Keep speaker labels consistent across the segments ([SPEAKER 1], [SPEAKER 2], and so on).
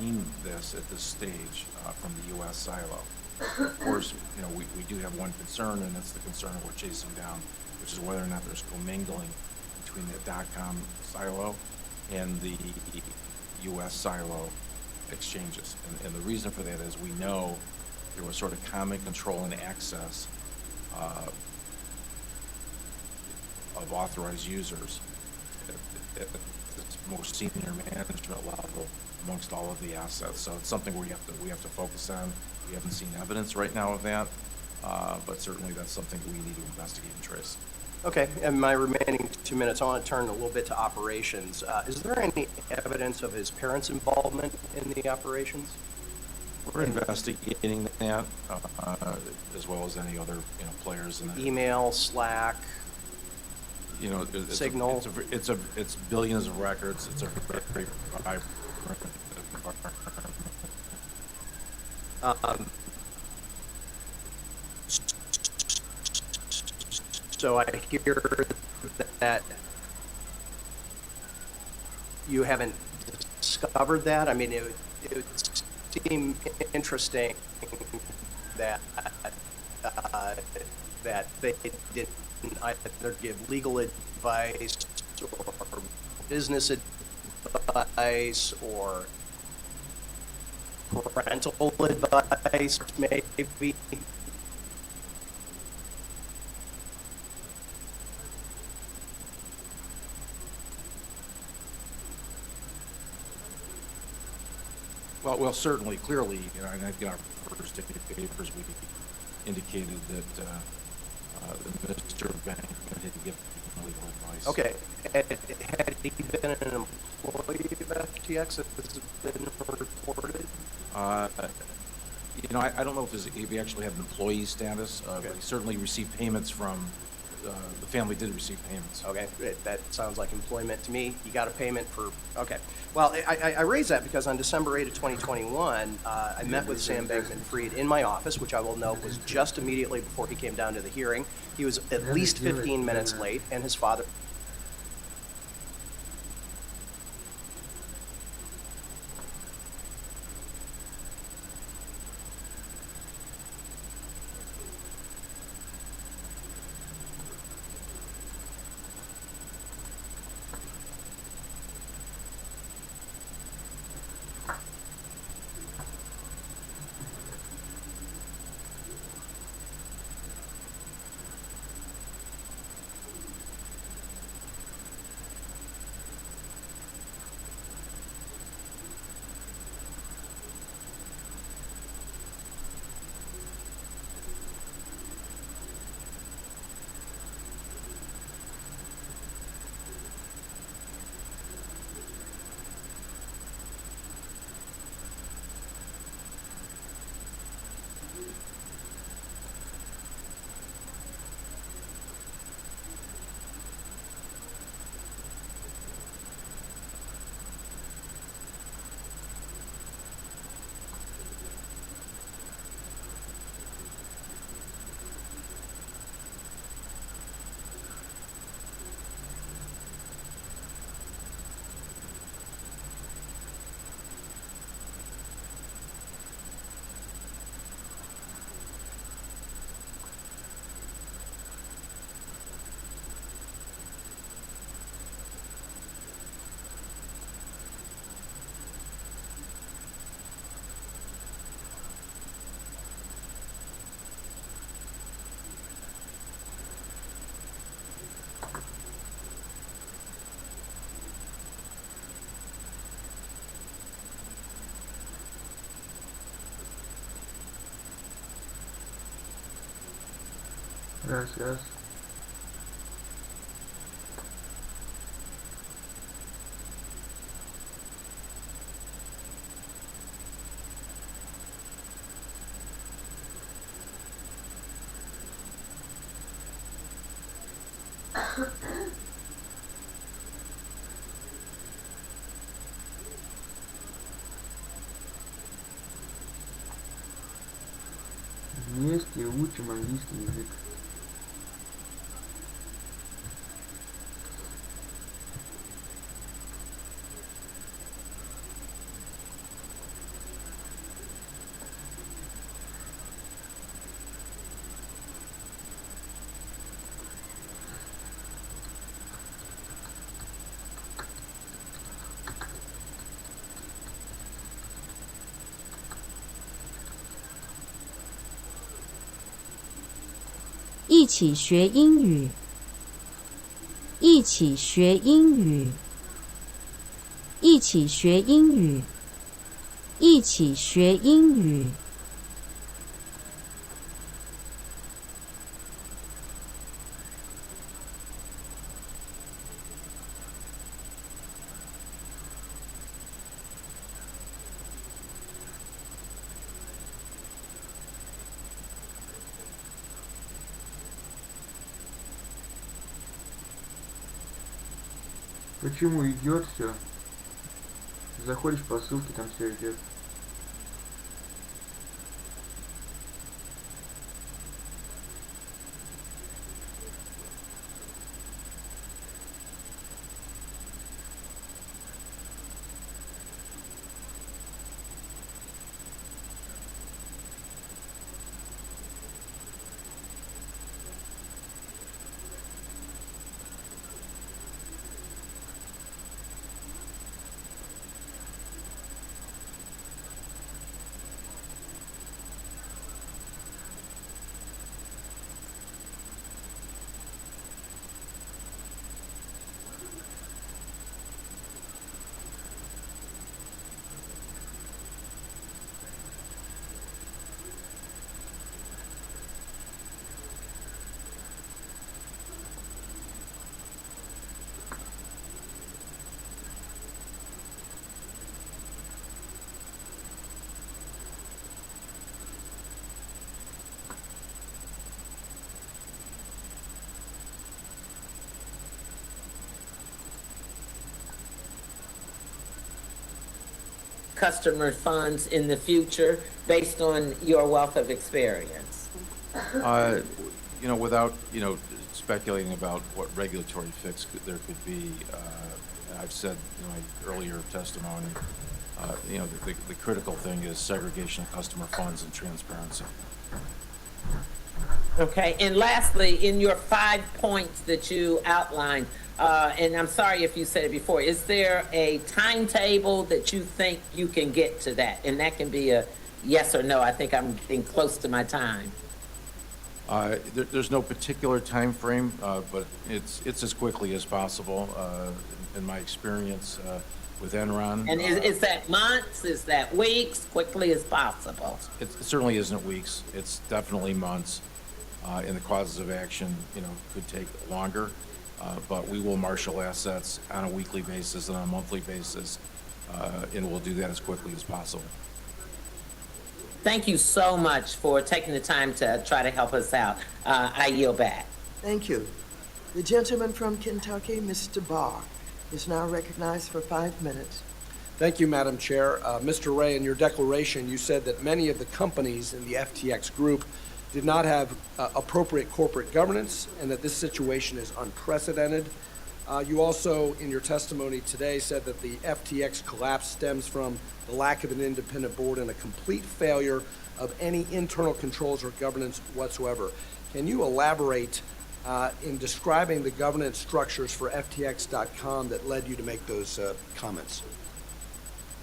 [SPEAKER 1] seen this at this stage from the U.S. silo. Of course, we do have one concern, and that's the concern we're chasing down, which is whether or not there's commingling between the .com silo and the U.S. silo exchanges. And the reason for that is we know there was sort of common control and access of authorized users at this most senior management level amongst all of the assets. So it's something we have to focus on. We haven't seen evidence right now of that, but certainly that's something we need to investigate and trace.
[SPEAKER 2] Okay, and my remaining 2 minutes, I want to turn a little bit to operations. Is there any evidence of his parents' involvement in the operations?
[SPEAKER 1] We're investigating that, as well as any other players in the
[SPEAKER 2] email, Slack, Signal.
[SPEAKER 1] It's billions of records. It's a very vibrant environment.
[SPEAKER 2] So I hear that you haven't discovered that. I mean, it would seem interesting that that they didn't either give legal advice or business advice or parental advice, maybe.
[SPEAKER 1] Well, certainly, clearly, and I think our first papers, we indicated that Mr. Bankman had given legal advice.
[SPEAKER 2] Okay. Had he been an employee of FTX? Has it been reported?
[SPEAKER 1] I don't know if he actually had an employee status,
[SPEAKER 2] Okay.
[SPEAKER 1] but he certainly received payments from, the family did receive payments.
[SPEAKER 2] Okay, that sounds like employment to me. You got a payment for, okay. Well, I raise that because on December 8 of 2021, I met with Sam Bankman-Fried in my office, which I will note was just immediately before he came down to the hearing. He was at least 15 minutes late, and his father
[SPEAKER 3] Gracias. Вместе учим английский язык.
[SPEAKER 4] 起学英语，一起学英语，一起学英语，一起学英语。
[SPEAKER 3] Почему идет все? Заходишь по ссылке, там все идет.
[SPEAKER 5] Customer funds in the future based on your wealth of experience?
[SPEAKER 1] Without, speculating about what regulatory fix there could be, I've said in my earlier testimony, the critical thing is segregation of customer funds and transparency.
[SPEAKER 5] Okay, and lastly, in your 5 points that you outlined, and I'm sorry if you said it before, is there a timetable that you think you can get to that? And that can be a yes or no. I think I'm getting close to my time.
[SPEAKER 1] There's no particular time frame, but it's as quickly as possible. In my experience with Enron.
[SPEAKER 5] And is that months? Is that weeks? Quickly as possible?
[SPEAKER 1] It certainly isn't weeks. It's definitely months. And the causes of action, could take longer. But we will marshal assets on a weekly basis and on a monthly basis, and we'll do that as quickly as possible.
[SPEAKER 5] Thank you so much for taking the time to try to help us out. I yield back.
[SPEAKER 6] Thank you. The gentleman from Kentucky, Mr. Barr, is now recognized for 5 minutes.
[SPEAKER 7] Thank you, Madam Chair. Mr. Ray, in your declaration, you said that many of the companies in the FTX group did not have appropriate corporate governance and that this situation is unprecedented. You also, in your testimony today, said that the FTX collapse stems from the lack of an independent board and a complete failure of any internal controls or governance whatsoever. Can you elaborate in describing the governance structures for FTX.com that led you to make those comments?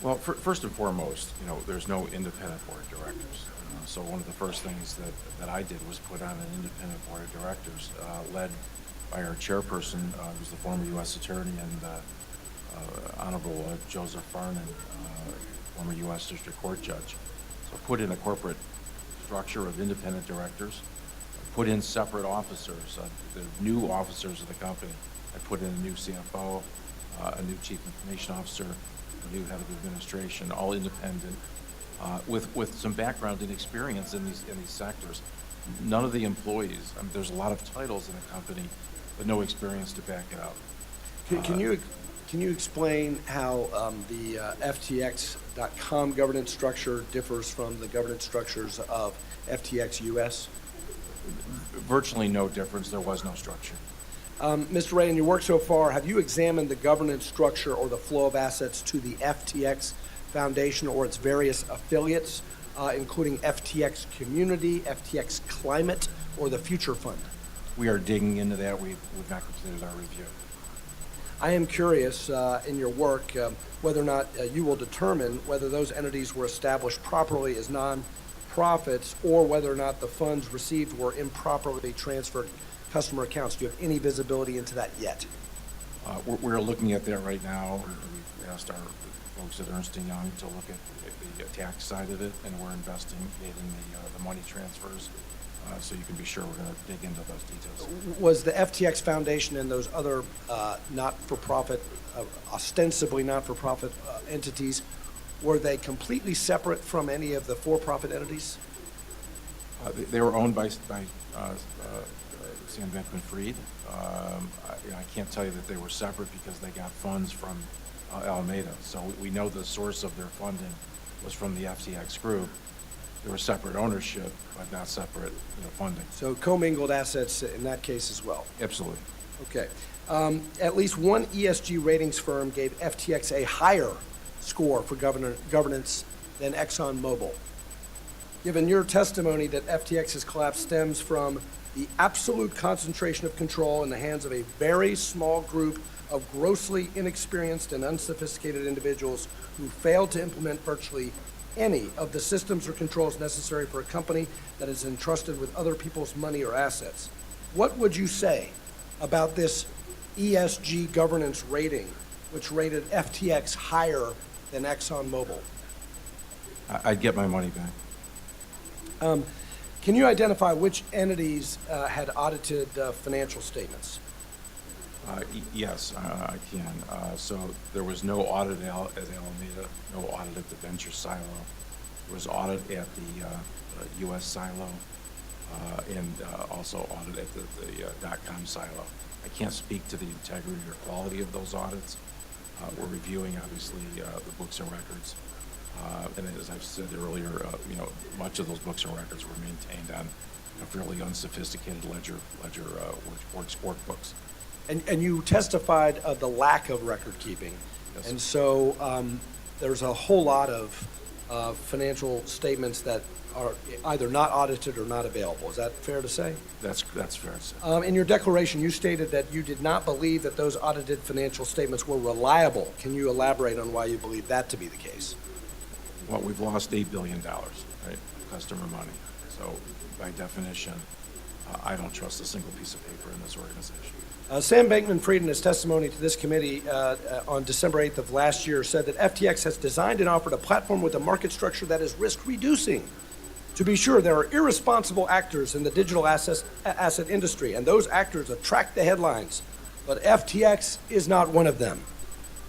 [SPEAKER 1] Well, first and foremost, there's no independent board of directors. So one of the first things that I did was put on an independent board of directors, led by our chairperson, who's the former U.S. Attorney, and Honorable Joseph Farnan, former U.S. District Court Judge. So put in a corporate structure of independent directors, put in separate officers, the new officers of the company. I put in a new CFO, a new Chief Information Officer, a new Head of Administration, all independent, with some background and experience in these sectors. None of the employees, there's a lot of titles in the company, but no experience to back it up.
[SPEAKER 7] Can you explain how the FTX.com governance structure differs from the governance structures of FTX US?
[SPEAKER 1] Virtually no difference. There was no structure.
[SPEAKER 7] Mr. Ray, in your work so far, have you examined the governance structure or the flow of assets to the FTX Foundation or its various affiliates, including FTX Community, FTX Climate, or the Future Fund?
[SPEAKER 1] We are digging into that. We've not completed our review.
[SPEAKER 7] I am curious in your work whether or not you will determine whether those entities were established properly as profits or whether or not the funds received were improperly transferred customer accounts. Do you have any visibility into that yet?
[SPEAKER 1] We're looking at that right now. We've asked our folks at Ernst & Young to look at the tax side of it, and we're investigating the money transfers. So you can be sure we're going to dig into those details.
[SPEAKER 7] Was the FTX Foundation and those other not-for-profit, ostensibly not-for-profit entities, were they completely separate from any of the for-profit entities?
[SPEAKER 1] They were owned by Sam Bankman-Fried. I can't tell you that they were separate because they got funds from Alameda. So we know the source of their funding was from the FTX group. There was separate ownership, but not separate funding.
[SPEAKER 7] So commingled assets in that case as well?
[SPEAKER 1] Absolutely.
[SPEAKER 7] Okay. At least one ESG ratings firm gave FTX a higher score for governance than ExxonMobil. Given your testimony that FTX's collapse stems from the absolute concentration of control in the hands of a very small group of grossly inexperienced and unsophisticated individuals who failed to implement virtually any of the systems or controls necessary for a company that is entrusted with other people's money or assets, what would you say about this ESG governance rating, which rated FTX higher than ExxonMobil?
[SPEAKER 1] I'd get my money back.
[SPEAKER 7] Can you identify which entities had audited financial statements?
[SPEAKER 1] Yes, I can. So there was no audit at Alameda, no audit at the venture silo. There was audit at the U.S. silo, and also audit at the .com silo. I can't speak to the integrity or quality of those audits. We're reviewing, obviously, the books and records. And as I've said earlier, much of those books and records were maintained on fairly unsophisticated ledger workbooks.
[SPEAKER 7] And you testified of the lack of record keeping.
[SPEAKER 1] Yes.
[SPEAKER 7] And so there's a whole lot of financial statements that are either not audited or not available. Is that fair to say?
[SPEAKER 1] That's fair to say.
[SPEAKER 7] In your declaration, you stated that you did not believe that those audited financial statements were reliable. Can you elaborate on why you believe that to be the case?
[SPEAKER 1] Well, we've lost $8 billion, right, customer money. So by definition, I don't trust a single piece of paper in this organization.
[SPEAKER 7] Sam Bankman-Fried, in his testimony to this committee on December 8th of last year, said that FTX has designed and offered a platform with a market structure that is risk-reducing. To be sure, there are irresponsible actors in the digital asset industry, and those actors attract the headlines. But FTX is not one of them.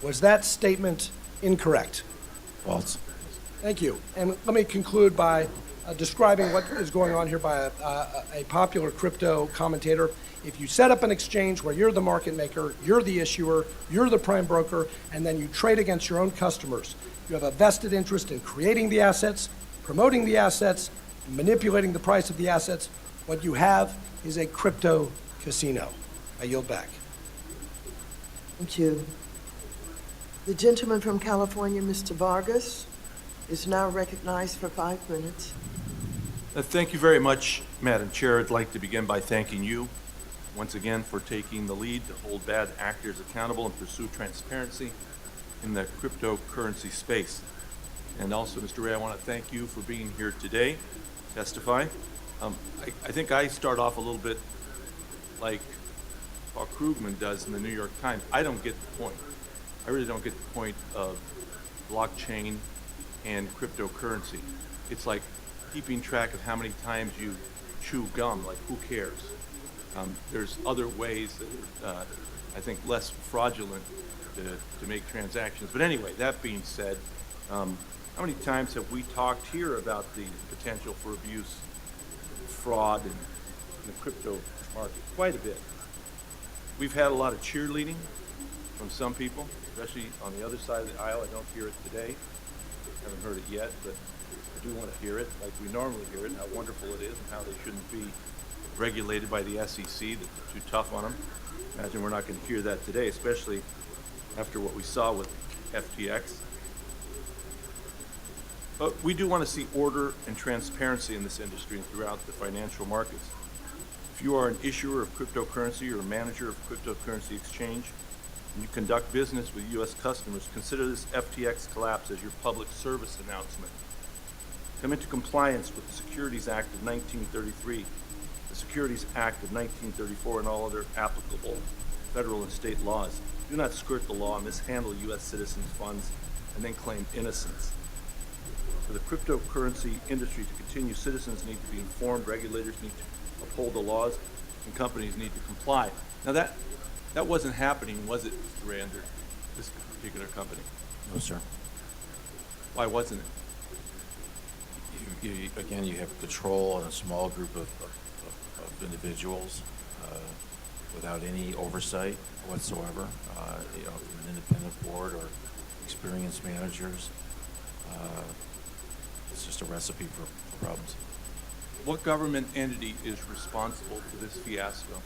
[SPEAKER 7] Was that statement incorrect?
[SPEAKER 1] False.
[SPEAKER 7] Thank you. And let me conclude by describing what is going on here by a popular crypto commentator. If you set up an exchange where you're the market maker, you're the issuer, you're the prime broker, and then you trade against your own customers, you have a vested interest in creating the assets, promoting the assets, and manipulating the price of the assets. What you have is a crypto casino. I yield back.
[SPEAKER 6] Thank you. The gentleman from California, Mr. Vargas, is now recognized for 5 minutes.
[SPEAKER 8] Thank you very much, Madam Chair. I'd like to begin by thanking you once again for taking the lead to hold bad actors accountable and pursue transparency in the cryptocurrency space. And also, Mr. Ray, I want to thank you for being here today, testifying. I think I start off a little bit like Paul Krugman does in the New York Times. I don't get the point. I really don't get the point of blockchain and cryptocurrency. It's like keeping track of how many times you chew gum, like who cares? There's other ways that are, I think, less fraudulent to make transactions. But anyway, that being said, how many times have we talked here about the potential for abuse, fraud in the crypto market? Quite a bit. We've had a lot of cheerleading from some people, especially on the other side of the aisle. I don't hear it today. Haven't heard it yet, but I do want to hear it like we normally hear it, and how wonderful it is and how they shouldn't be regulated by the SEC, that they're too tough on them. Imagine we're not going to hear that today, especially after what we saw with FTX. But we do want to see order and transparency in this industry and throughout the financial markets. If you are an issuer of cryptocurrency or a manager of cryptocurrency exchange, and you conduct business with U.S. customers, consider this FTX collapse as your public service announcement. come into compliance with the Securities Act of 1933, the Securities Act of 1934, and all other applicable federal and state laws. Do not skirt the law, mishandle U.S. citizens' funds, and then claim innocence. For the cryptocurrency industry to continue, citizens need to be informed, regulators need to uphold the laws, and companies need to comply. Now that wasn't happening, was it, Mr. Ray, under this particular company?
[SPEAKER 1] No, sir.
[SPEAKER 8] Why wasn't it?
[SPEAKER 1] Again, you have control on a small group of individuals without any oversight whatsoever, from an independent board or experienced managers. It's just a recipe for problems.
[SPEAKER 8] What government entity is responsible for this fiasco?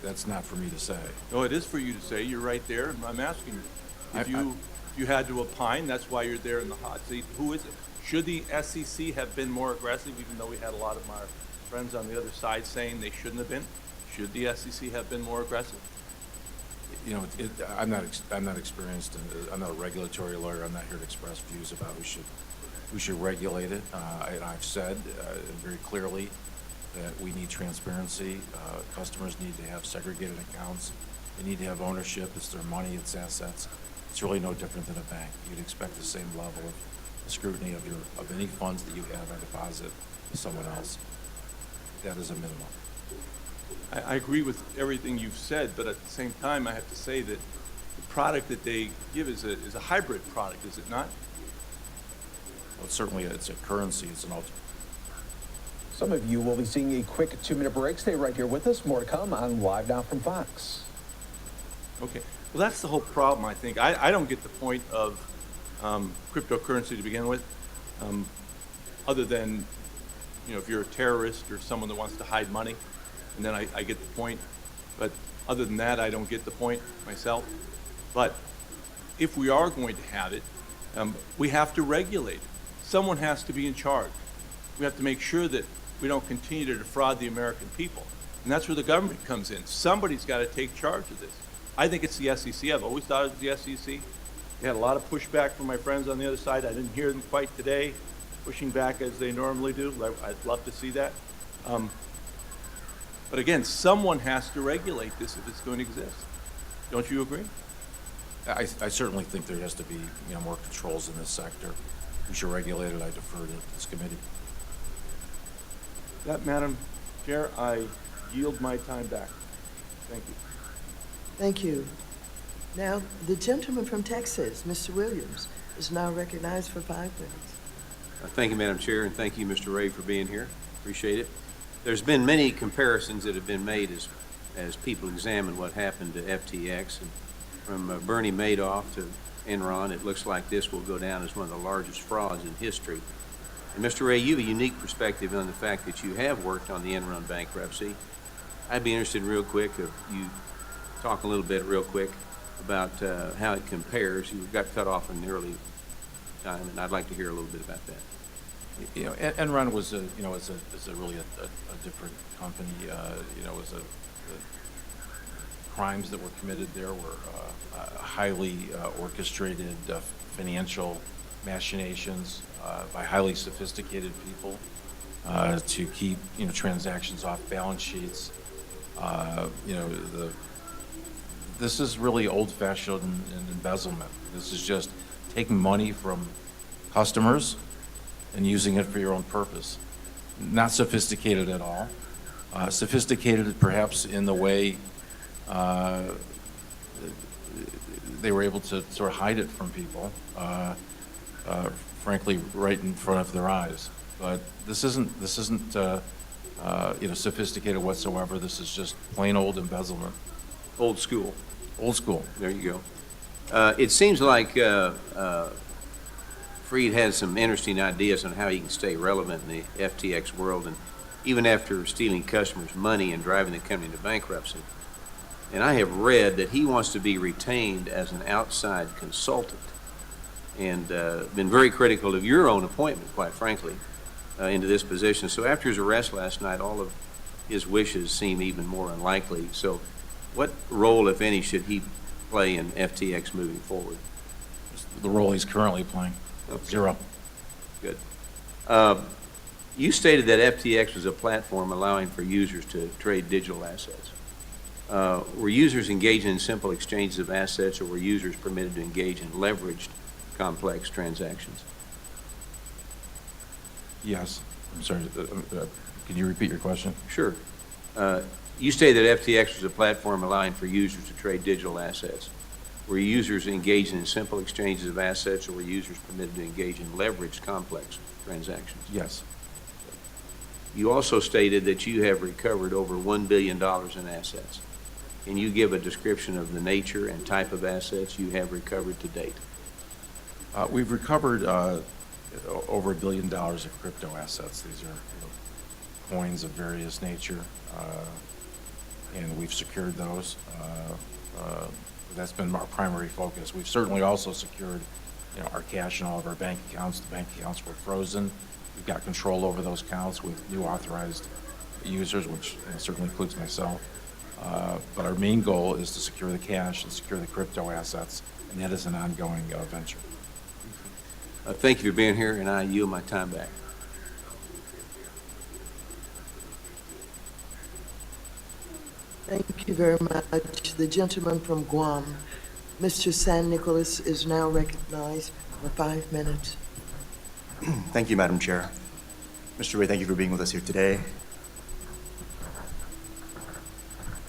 [SPEAKER 1] That's not for me to say.
[SPEAKER 8] No, it is for you to say. You're right there, and I'm asking you. If you had to opine, that's why you're there in the hot seat. Who is it? Should the SEC have been more aggressive, even though we had a lot of our friends on the other side saying they shouldn't have been? Should the SEC have been more aggressive?
[SPEAKER 1] You know, I'm not experienced, and I'm not a regulatory lawyer. I'm not here to express views about who should regulate it. I've said very clearly that we need transparency. Customers need to have segregated accounts. They need to have ownership. It's their money, it's assets. It's really no different than a bank. You'd expect the same level of scrutiny of any funds that you have on deposit with someone else. That is a minimum.
[SPEAKER 8] I agree with everything you've said, but at the same time, I have to say that the product that they give is a hybrid product, is it not?
[SPEAKER 1] Well, certainly it's a currency. It's an alternative.
[SPEAKER 9] Some of you will be seeing a quick 2-minute break. Stay right here with us. More to come on Live Now from Fox.
[SPEAKER 8] Okay. Well, that's the whole problem, I think. I don't get the point of cryptocurrency to begin with, other than, if you're a terrorist or someone that wants to hide money, and then I get the point. But other than that, I don't get the point myself. But if we are going to have it, we have to regulate it. Someone has to be in charge. We have to make sure that we don't continue to defraud the American people. And that's where the government comes in. Somebody's got to take charge of this. I think it's the SEC. I've always thought it was the SEC. They had a lot of pushback from my friends on the other side. I didn't hear them quite today, pushing back as they normally do. I'd love to see that. But again, someone has to regulate this if it's going to exist. Don't you agree?
[SPEAKER 1] I certainly think there has to be more controls in this sector. We should regulate it. I defer to this committee.
[SPEAKER 8] That, Madam Chair, I yield my time back. Thank you.
[SPEAKER 6] Thank you. Now, the gentleman from Texas, Mr. Williams, is now recognized for 5 minutes.
[SPEAKER 10] Thank you, Madam Chair, and thank you, Mr. Ray, for being here. Appreciate it. There's been many comparisons that have been made as people examine what happened to FTX. And from Bernie Madoff to Enron, it looks like this will go down as one of the largest frauds in history. And Mr. Ray, you have a unique perspective on the fact that you have worked on the Enron bankruptcy. I'd be interested real quick if you talk a little bit real quick about how it compares. You got cut off in the early time, and I'd like to hear a little bit about that.
[SPEAKER 1] Enron was is a really a different company. The crimes that were committed there were highly orchestrated financial machinations by highly sophisticated people to keep transactions off balance sheets. This is really old-fashioned embezzlement. This is just taking money from customers and using it for your own purpose. Not sophisticated at all. Sophisticated perhaps in the way they were able to sort of hide it from people, frankly, right in front of their eyes. But this isn't sophisticated whatsoever. This is just plain old embezzlement.
[SPEAKER 10] Old school.
[SPEAKER 1] Old school.
[SPEAKER 10] There you go. It seems like Freed has some interesting ideas on how he can stay relevant in the FTX world, and even after stealing customers' money and driving the company into bankruptcy. And I have read that he wants to be retained as an outside consultant, and been very critical of your own appointment, quite frankly, into this position. So after his arrest last night, all of his wishes seem even more unlikely. So what role, if any, should he play in FTX moving forward?
[SPEAKER 1] The role he's currently playing.
[SPEAKER 10] Okay.
[SPEAKER 1] Zero.
[SPEAKER 10] Good. You stated that FTX was a platform allowing for users to trade digital assets. Were users engaging in simple exchanges of assets, or were users permitted to engage in leveraged complex transactions?
[SPEAKER 1] Yes. I'm sorry, can you repeat your question?
[SPEAKER 10] Sure. You stated that FTX was a platform allowing for users to trade digital assets. Were users engaging in simple exchanges of assets, or were users permitted to engage in leveraged complex transactions?
[SPEAKER 1] Yes.
[SPEAKER 10] You also stated that you have recovered over $1 billion in assets. Can you give a description of the nature and type of assets you have recovered to date?
[SPEAKER 1] We've recovered over $1 billion of crypto assets. These are coins of various nature, and we've secured those. That's been our primary focus. We've certainly also secured, our cash in all of our bank accounts. The bank accounts were frozen. We've got control over those accounts with new authorized users, which certainly includes myself. But our main goal is to secure the cash and secure the crypto assets, and that is an ongoing venture.
[SPEAKER 10] Thank you for being here, and I yield my time back.
[SPEAKER 6] Thank you very much. The gentleman from Guam, Mr. San Nicolas, is now recognized for 5 minutes.
[SPEAKER 11] Thank you, Madam Chair. Mr. Ray, thank you for being with us here today.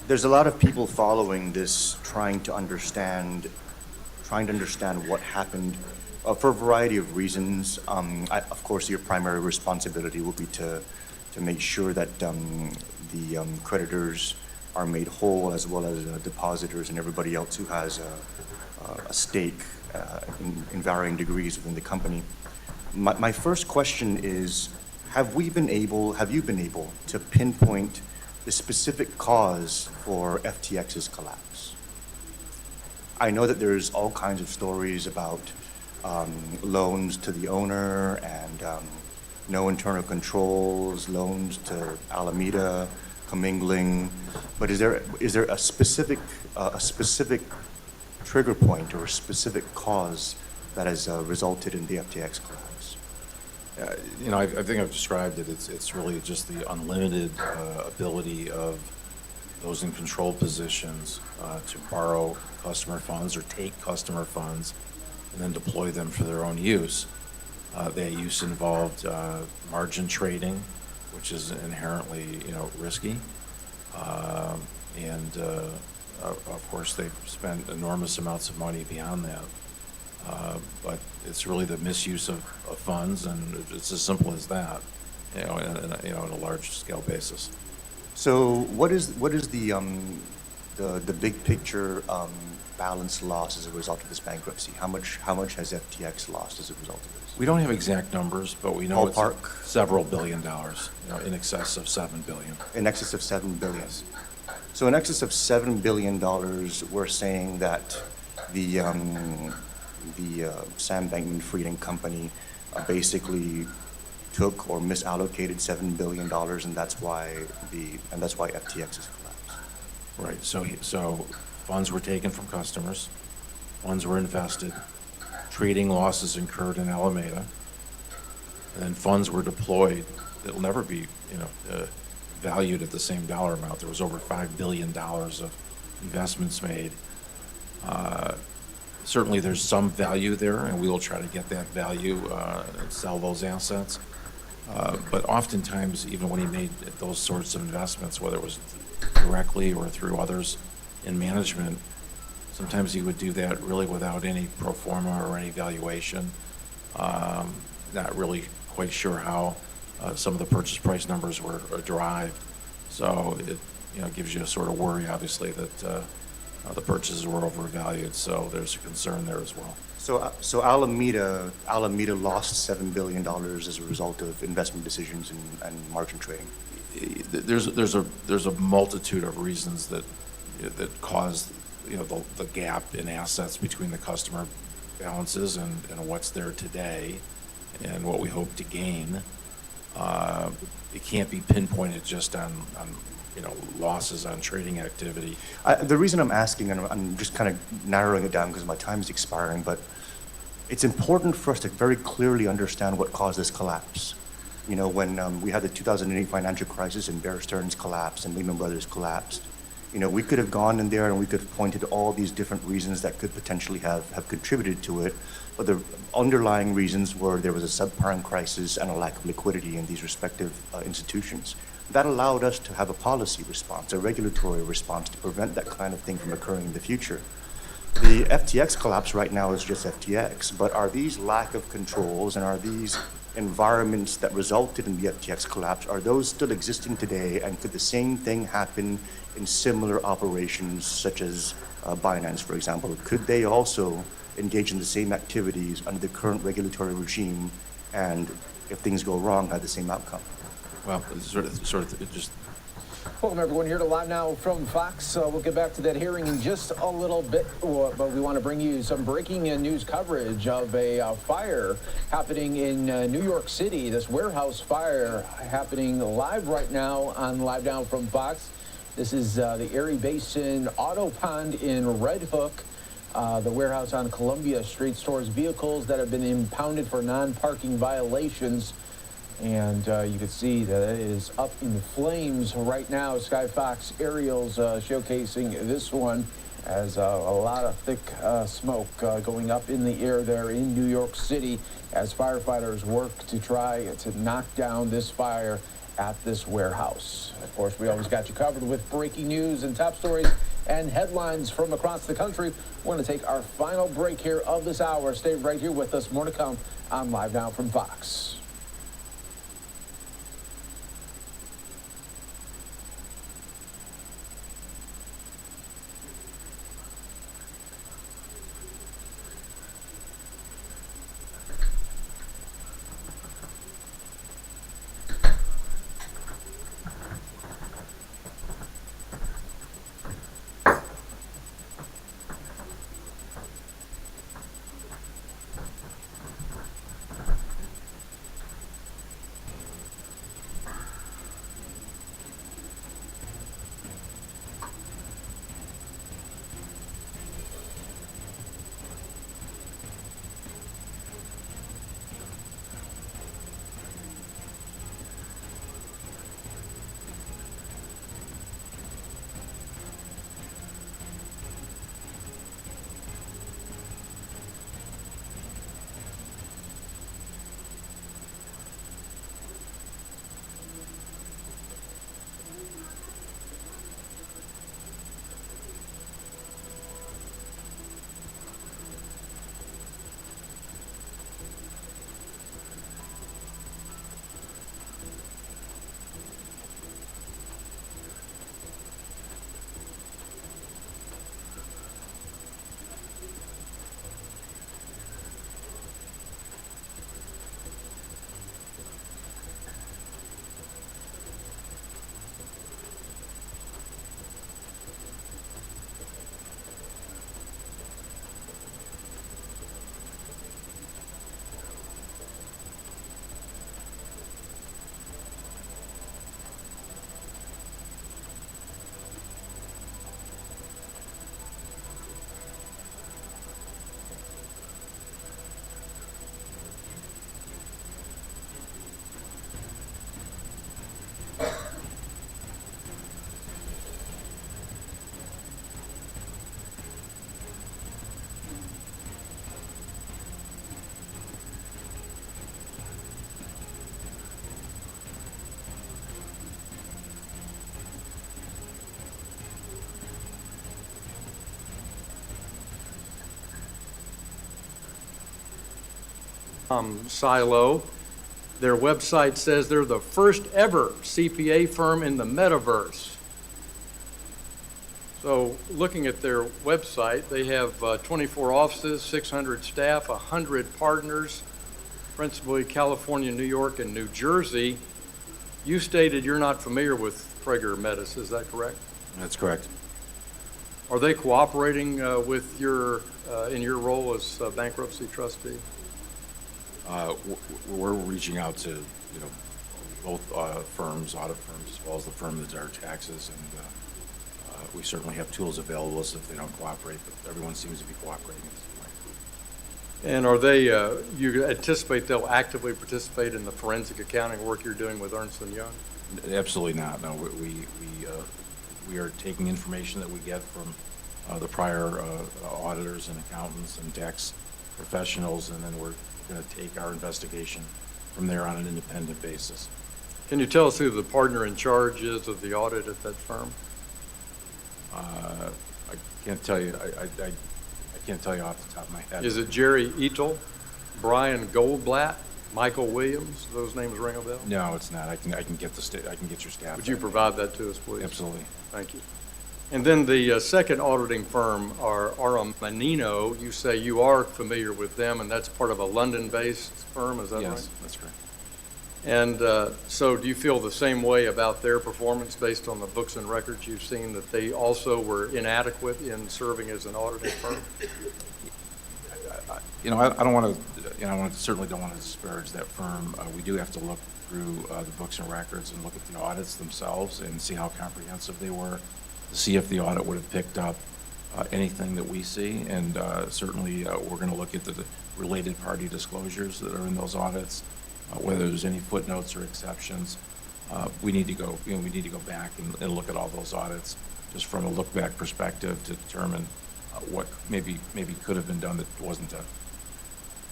[SPEAKER 11] There's a lot of people following this trying to understand what happened for a variety of reasons. Of course, your primary responsibility will be to make sure that the creditors are made whole, as well as depositors and everybody else who has a stake in varying degrees within the company. My first question is, have you been able to pinpoint the specific cause for FTX's collapse? I know that there's all kinds of stories about loans to the owner and no internal controls, loans to Alameda, commingling, but is there a specific trigger point or a specific cause that has resulted in the FTX collapse?
[SPEAKER 1] I think I've described it. It's really just the unlimited ability of those in control positions to borrow customer funds or take customer funds and then deploy them for their own use. That use involved margin trading, which is inherently, risky. And of course, they've spent enormous amounts of money beyond that. But it's really the misuse of funds, and it's as simple as that, on a large scale basis.
[SPEAKER 11] So what is the big picture balance loss as a result of this bankruptcy? How much has FTX lost as a result of this?
[SPEAKER 1] We don't have exact numbers, but we know
[SPEAKER 11] Ballpark?
[SPEAKER 1] It's several $1 billion, in excess of $7 billion.
[SPEAKER 11] In excess of $7 billion.
[SPEAKER 1] Yes.
[SPEAKER 11] So in excess of $7 billion, we're saying that the Sam Bankman-Fried and Company basically took or misallocated $7 billion, and that's why FTX has collapsed.
[SPEAKER 1] Right. So funds were taken from customers, funds were invested, trading losses incurred in Alameda, and then funds were deployed that will never be, valued at the same dollar amount. There was over $5 billion of investments made. Certainly there's some value there, and we will try to get that value and sell those assets. But oftentimes, even when he made those sorts of investments, whether it was directly or through others in management, sometimes he would do that really without any pro forma or any valuation. Not really quite sure how some of the purchase price numbers were derived. So it gives you a sort of worry, obviously, that the purchases were overvalued. So there's a concern there as well.
[SPEAKER 11] So Alameda lost $7 billion as a result of investment decisions and margin trading.
[SPEAKER 1] There's a multitude of reasons that caused the gap in assets between the customer balances and what's there today and what we hope to gain. It can't be pinpointed just on losses on trading activity.
[SPEAKER 11] The reason I'm asking, and I'm just kind of narrowing it down because my time is expiring, but it's important for us to very clearly understand what caused this collapse. You know, when we had the 2008 financial crisis and Bear Stearns collapsed and Lehman Brothers collapsed, you know, we could have gone in there and we could have pointed to all these different reasons that could potentially have contributed to it. But the underlying reasons were there was a subprime crisis and a lack of liquidity in these respective institutions. That allowed us to have a policy response, a regulatory response to prevent that kind of thing from occurring in the future. The FTX collapse right now is just FTX, but are these lack of controls and are these environments that resulted in the FTX collapse, are those still existing today, and could the same thing happen in similar operations such as Binance, for example? Could they also engage in the same activities under the current regulatory regime, and if things go wrong, have the same outcome?
[SPEAKER 1] Well, it just
[SPEAKER 9] Welcome everyone here to Live Now from Fox. We'll get back to that hearing in just a little bit, but we want to bring you some breaking news coverage of a fire happening in New York City. This warehouse fire happening live right now on Live Now from Fox. This is the Erie Basin Auto Pond in Red Hook. The warehouse on Columbia Street stores vehicles that have been impounded for non-parking violations. And you can see that it is up in flames right now. Sky Fox aerials showcasing this one as a lot of thick smoke going up in the air there in New York City as firefighters work to try to knock down this fire at this warehouse. Of course, we always got you covered with breaking news and top stories and headlines from across the country. We're going to take our final break here of this hour. Stay right here with us. More to come on Live Now from Fox.
[SPEAKER 8] Silo. Their website says they're the first ever CPA firm in the metaverse. So looking at their website, they have 24 offices, 600 staff, 100 partners, principally California, New York, and New Jersey. You stated you're not familiar with Prager Metis, is that correct?
[SPEAKER 1] That's correct.
[SPEAKER 8] Are they cooperating with your, in your role as bankruptcy trustee?
[SPEAKER 1] We're reaching out to, you know, both firms, audit firms, as well as the firm that does our taxes, and we certainly have tools available if they don't cooperate, but everyone seems to be cooperating at this point.
[SPEAKER 12] And are they, you anticipate they'll actively participate in the forensic accounting work you're doing with Ernst & Young?
[SPEAKER 1] Absolutely not. No, we are taking information that we get from the prior auditors and accountants and tax professionals, and then we're going to take our investigation from there on an independent basis.
[SPEAKER 12] Can you tell us who the partner in charge is of the audit at that firm?
[SPEAKER 1] I can't tell you. I can't tell you off the top of my head.
[SPEAKER 12] Is it Jerry Etel, Brian Goldblatt, Michael Williams? Those names ring a bell?
[SPEAKER 1] No, it's not. I can get I can get your staff.
[SPEAKER 12] Would you provide that to us, please?
[SPEAKER 1] Absolutely.
[SPEAKER 12] Thank you. And then the second auditing firm are Menino. You say you are familiar with them, and that's part of a London-based firm, is that right?
[SPEAKER 1] Yes, that's correct.
[SPEAKER 12] And so do you feel the same way about their performance based on the books and records you've seen, that they also were inadequate in serving as an auditing firm?
[SPEAKER 1] I don't want to, I certainly don't want to disparage that firm. We do have to look through the books and records and look at the audits themselves and see how comprehensive they were, to see if the audit would have picked up anything that we see. And certainly we're going to look at the related party disclosures that are in those audits, whether there's any footnotes or exceptions. We need to go, we need to go back and look at all those audits just from a look back perspective to determine what maybe could have been done that wasn't done.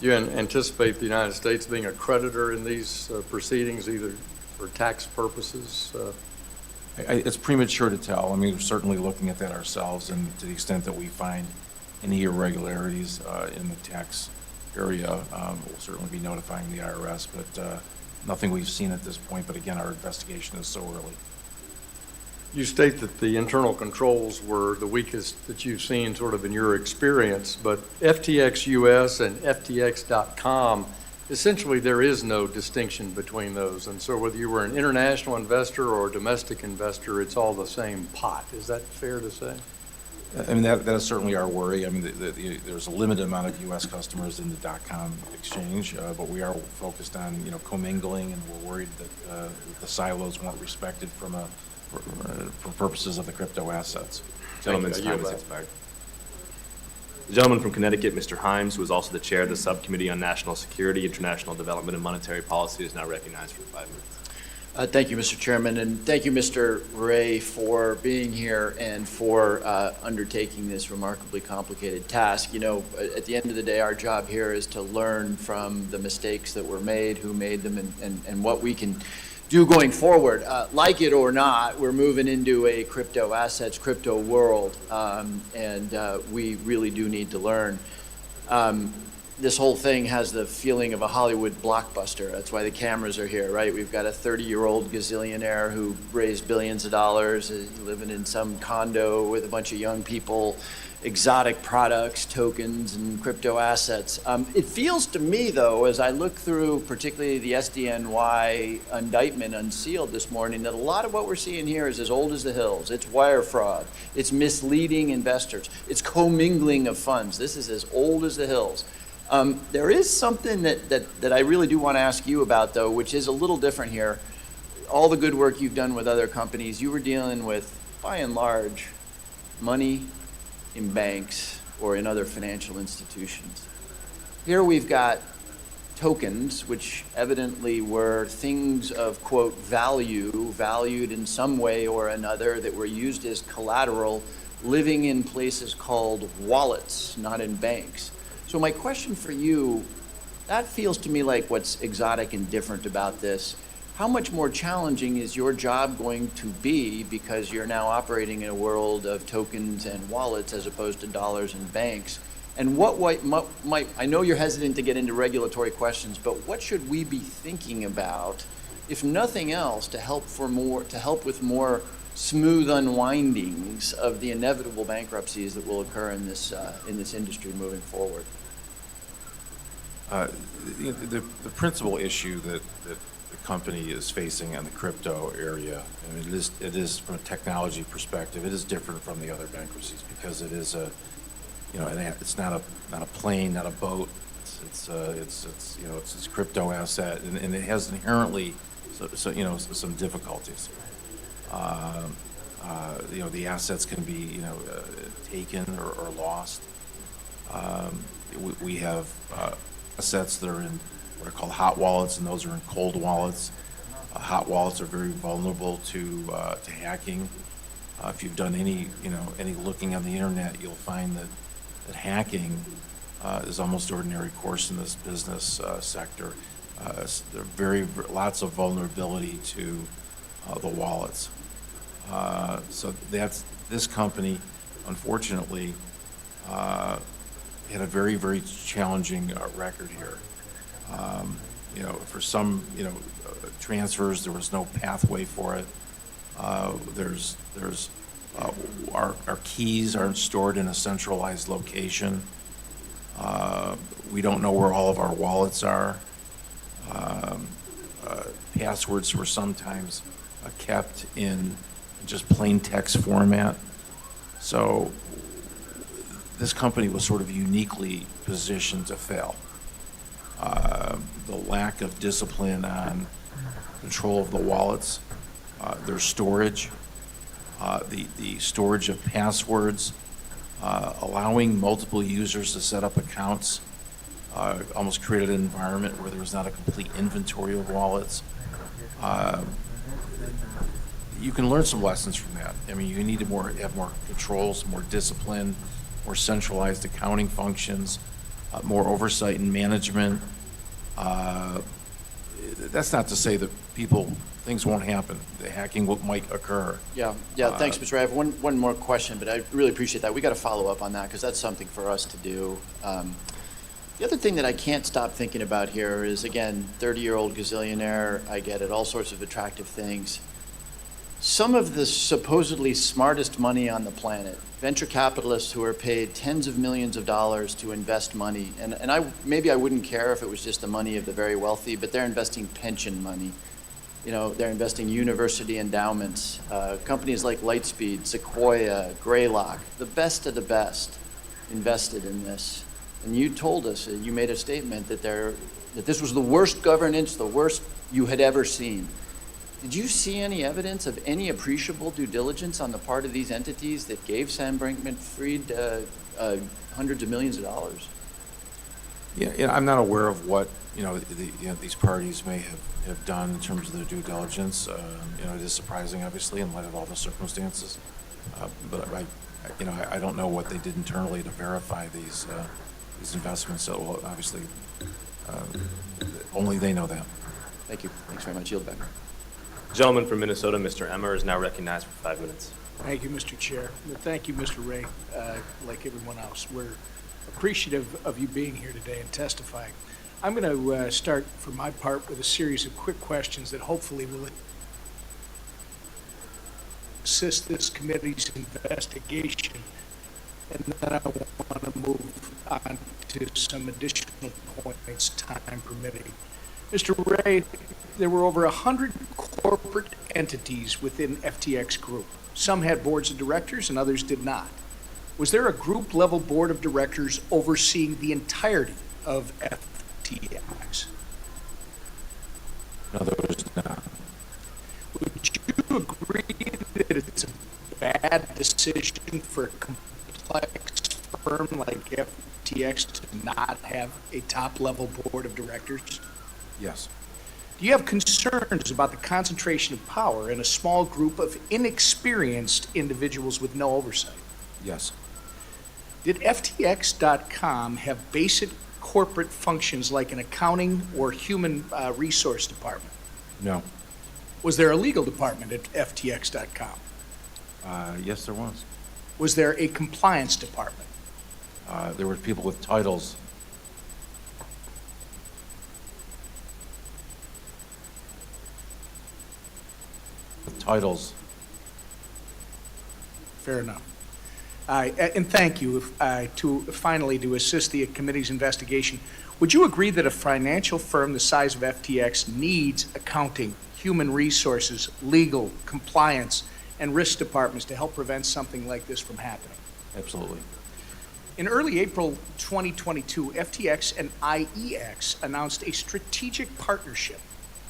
[SPEAKER 12] Do you anticipate the United States being a creditor in these proceedings, either for tax purposes?
[SPEAKER 1] It's premature to tell. I mean, we're certainly looking at that ourselves, and to the extent that we find any irregularities in the tax area, we'll certainly be notifying the IRS, but nothing we've seen at this point. But again, our investigation is so early.
[SPEAKER 12] You state that the internal controls were the weakest that you've seen sort of in your experience, but FTX US and FTX.com, essentially there is no distinction between those. And so whether you were an international investor or a domestic investor, it's all the same pot. Is that fair to say?
[SPEAKER 1] I mean, that is certainly our worry. I mean, there's a limited amount of U.S. customers in the .com exchange, but we are focused on, commingling, and we're worried that the silos weren't respected for purposes of the crypto assets.
[SPEAKER 13] Gentleman's time has expired. The gentleman from Connecticut, Mr. Himes, who is also the chair of the Subcommittee on National Security, International Development, and Monetary Policy, is now recognized for 5 minutes.
[SPEAKER 14] Thank you, Mr. Chairman, and thank you, Mr. Ray, for being here and for undertaking this remarkably complicated task. At the end of the day, our job here is to learn from the mistakes that were made, who made them, and what we can do going forward. Like it or not, we're moving into a crypto assets, crypto world, and we really do need to learn. This whole thing has the feeling of a Hollywood blockbuster. That's why the cameras are here, right? We've got a 30-year-old gazillionaire who raised billions of dollars, living in some condo with a bunch of young people, exotic products, tokens, and crypto assets. It feels to me, though, as I look through particularly the SDNY indictment unsealed this morning, that a lot of what we're seeing here is as old as the hills. It's wire fraud. It's misleading investors. It's commingling of funds. This is as old as the hills. There is something that I really do want to ask you about, though, which is a little different here. All the good work you've done with other companies, you were dealing with, by and large, money in banks or in other financial institutions. Here we've got tokens, which evidently were things of, quote, value, valued in some way or another, that were used as collateral, living in places called wallets, not in banks. So my question for you, that feels to me like what's exotic and different about this. How much more challenging is your job going to be because you're now operating in a world of tokens and wallets as opposed to dollars and banks? And what might, I know you're hesitant to get into regulatory questions, but what should we be thinking about, if nothing else, to help with more smooth unwindings of the inevitable bankruptcies that will occur in this industry moving forward?
[SPEAKER 1] The principal issue that the company is facing in the crypto area, I mean, it is from a technology perspective, it is different from the other bankruptcies because it is it's not a plane, not a boat. It's a crypto asset, and it has inherently some difficulties. The assets can be taken or lost. We have assets that are in what are called hot wallets, and those are in cold wallets. Hot wallets are very vulnerable to hacking. If you've done any looking on the internet, you'll find that hacking is almost ordinary course in this business sector. There are lots of vulnerability to the wallets. So this company, unfortunately, had a very, very challenging record here. For some, transfers, there was no pathway for it. Our keys aren't stored in a centralized location. We don't know where all of our wallets are. Passwords were sometimes kept in just plain text format. So this company was sort of uniquely positioned to fail. The lack of discipline on control of the wallets, their storage, the storage of passwords, allowing multiple users to set up accounts, almost created an environment where there was not a complete inventory of wallets. You can learn some lessons from that. I mean, you need to have more controls, more discipline, more centralized accounting functions, more oversight and management. That's not to say that things won't happen. The hacking might occur.
[SPEAKER 14] Yeah. Thanks, Mr. Ray. I have one more question, but I really appreciate that. We got to follow up on that because that's something for us to do. The other thing that I can't stop thinking about here is, again, 30-year-old gazillionaire. I get it, all sorts of attractive things. Some of the supposedly smartest money on the planet, venture capitalists who are paid tens of millions of dollars to invest money, and maybe I wouldn't care if it was just the money of the very wealthy, but they're investing pension money. They're investing university endowments, companies like Lightspeed, Sequoia, Greylock, the best of the best invested in this. And you told us, you made a statement that this was the worst governance, the worst you had ever seen. Did you see any evidence of any appreciable due diligence on the part of these entities that gave Sam Bankman-Fried hundreds of millions of dollars?
[SPEAKER 1] Yeah, I'm not aware of what these parties may have done in terms of their due diligence. It is surprising, obviously, in light of all the circumstances. But I don't know what they did internally to verify these investments. So, well, obviously, only they know that.
[SPEAKER 14] Thank you. Thanks very much. Yield back.
[SPEAKER 13] Gentleman from Minnesota, Mr. Emmer, is now recognized for 5 minutes.
[SPEAKER 15] Thank you, Mr. Chair. Thank you, Mr. Ray, like everyone else. We're appreciative of you being here today and testifying. I'm going to start, for my part, with a series of quick questions that hopefully will assist this committee's investigation. And then I want to move on to some additional points, time permitting. Mr. Ray, there were over 100 corporate entities within FTX Group. Some had boards of directors and others did not. Was there a group-level board of directors overseeing the entirety of FTX?
[SPEAKER 1] No, there was not.
[SPEAKER 15] Would you agree that it's a bad decision for a complex firm like FTX to not have a top-level board of directors?
[SPEAKER 1] Yes.
[SPEAKER 15] Do you have concerns about the concentration of power in a small group of inexperienced individuals with no oversight?
[SPEAKER 1] Yes.
[SPEAKER 15] Did FTX.com have basic corporate functions like an accounting or human resource department?
[SPEAKER 1] No.
[SPEAKER 15] Was there a legal department at FTX.com?
[SPEAKER 1] Yes, there was.
[SPEAKER 15] Was there a compliance department?
[SPEAKER 1] There were people with titles.
[SPEAKER 15] Fair enough. And thank you. To assist the committee's investigation, would you agree that a financial firm the size of FTX needs accounting, human resources, legal, compliance, and risk departments to help prevent something like this from happening?
[SPEAKER 1] Absolutely.
[SPEAKER 15] In early April 2022, FTX and IEX announced a strategic partnership.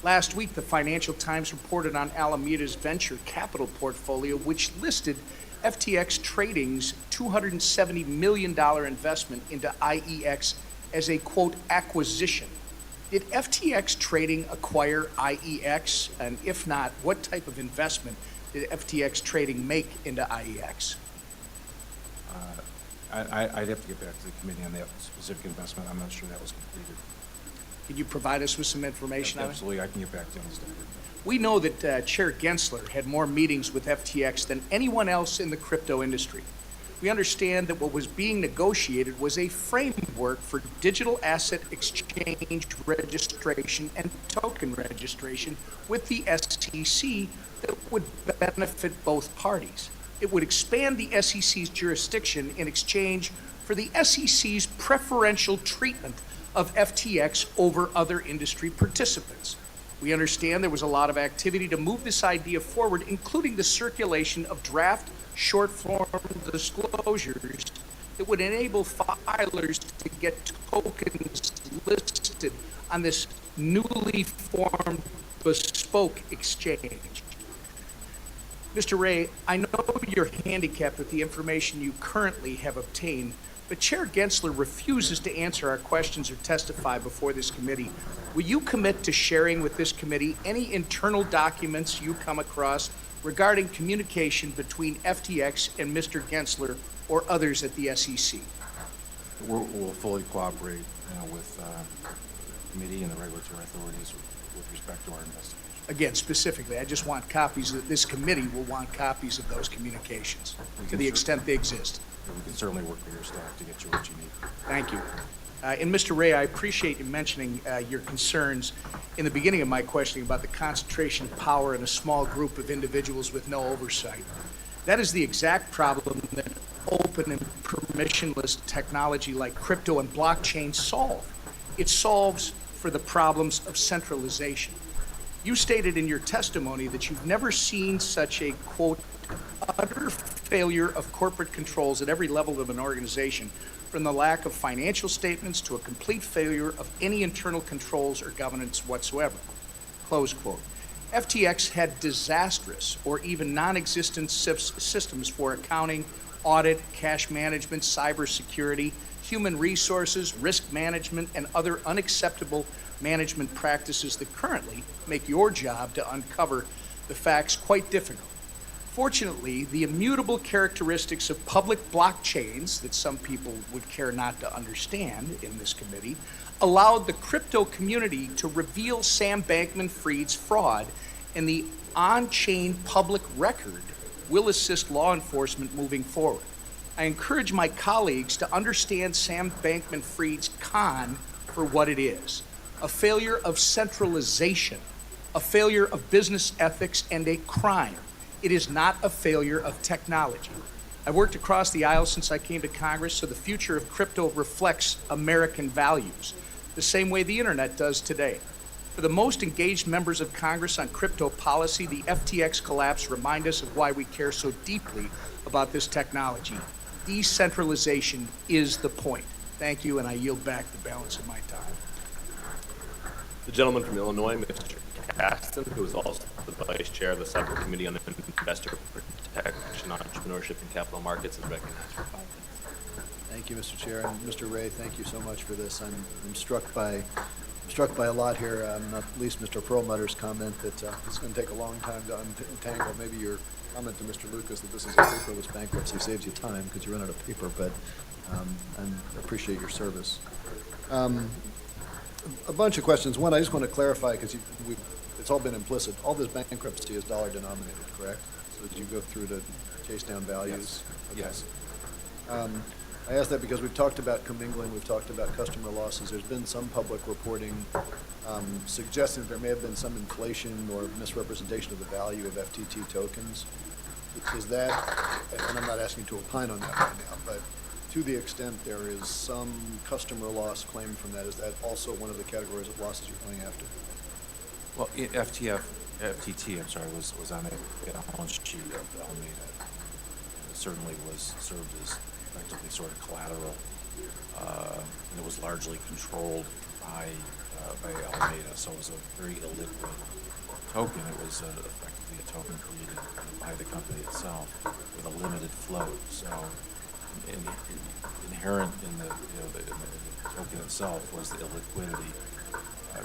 [SPEAKER 15] Last week, the Financial Times reported on Alameda's venture capital portfolio, which listed FTX Trading's $270 million investment into IEX as a, quote, acquisition. Did FTX Trading acquire IEX? And if not, what type of investment did FTX Trading make into IEX?
[SPEAKER 1] I'd have to get back to the committee on that specific investment. I'm not sure that was completed.
[SPEAKER 15] Can you provide us with some information on it?
[SPEAKER 1] Absolutely, I can get back to you on that.
[SPEAKER 15] We know that Chair Gensler had more meetings with FTX than anyone else in the crypto industry. We understand that what was being negotiated was a framework for digital asset exchange registration and token registration with the SEC that would benefit both parties. It would expand the SEC's jurisdiction in exchange for the SEC's preferential treatment of FTX over other industry participants. We understand there was a lot of activity to move this idea forward, including the circulation of draft short-form disclosures that would enable filers to get tokens listed on this newly formed bespoke exchange. Mr. Ray, I know you're handicapped with the information you currently have obtained, but Chair Gensler refuses to answer our questions or testify before this committee. Will you commit to sharing with this committee any internal documents you come across regarding communication between FTX and Mr. Gensler or others at the SEC?
[SPEAKER 1] We'll fully cooperate, with the committee and the regulatory authorities with respect to our investigation.
[SPEAKER 15] Again, specifically, I just want copies, this committee will want copies of those communications to the extent they exist.
[SPEAKER 1] We can certainly work with your staff to get you what you need.
[SPEAKER 15] Thank you. And Mr. Ray, I appreciate you mentioning your concerns in the beginning of my questioning about the concentration of power in a small group of individuals with no oversight. That is the exact problem that open and permissionless technology like crypto and blockchain solve. It solves for the problems of centralization. You stated in your testimony that you've never seen such a, quote, utter failure of corporate controls at every level of an organization, from the lack of financial statements to a complete failure of any internal controls or governance whatsoever, close quote. FTX had disastrous or even non-existent systems for accounting, audit, cash management, cybersecurity, human resources, risk management, and other unacceptable management practices that currently make your job to uncover the facts quite difficult. Fortunately, the immutable characteristics of public blockchains that some people would care not to understand in this committee allowed the crypto community to reveal Sam Bankman-Fried's fraud, and the on-chain public record will assist law enforcement moving forward. I encourage my colleagues to understand Sam Bankman-Fried's con for what it is: a failure of centralization, a failure of business ethics, and a crime. It is not a failure of technology. I've worked across the aisle since I came to Congress, so the future of crypto reflects American values, the same way the internet does today. For the most engaged members of Congress on crypto policy, the FTX collapse reminds us of why we care so deeply about this technology. Decentralization is the point. Thank you, and I yield back the balance of my time.
[SPEAKER 13] The gentleman from Illinois, Mr. Caston, who is also the Vice Chair of the Subcommittee on Investor Protection, Entrepreneurship, and Capital Markets, is recognized for 5 minutes.
[SPEAKER 16] Thank you, Mr. Chair, and Mr. Ray, thank you so much for this. I'm struck by a lot here, not least Mr. Perlmutter's comment that it's going to take a long time to untangle. Maybe your comment to Mr. Lucas that this is a paperless bankruptcy saves you time because you run out of paper, but I appreciate your service. A bunch of questions. One, I just want to clarify because it's all been implicit. All this bankruptcy is dollar denominated, correct? So as you go through to chase down values?
[SPEAKER 1] Yes.
[SPEAKER 16] Okay. Yes. I ask that because we've talked about commingling, we've talked about customer losses. There's been some public reporting suggesting that there may have been some inflation or misrepresentation of the value of FTT tokens. Is that, and I'm not asking you to opine on that right now, but to the extent there is some customer loss claimed from that, is that also one of the categories of losses you're going after?
[SPEAKER 1] Well, FTT, was on a balance sheet of Alameda. It certainly served as effectively sort of collateral, and it was largely controlled by Alameda, so it was a very illiquid token. It was effectively a token created by the company itself with a limited float. So inherent in the, in the token itself was the illiquidity.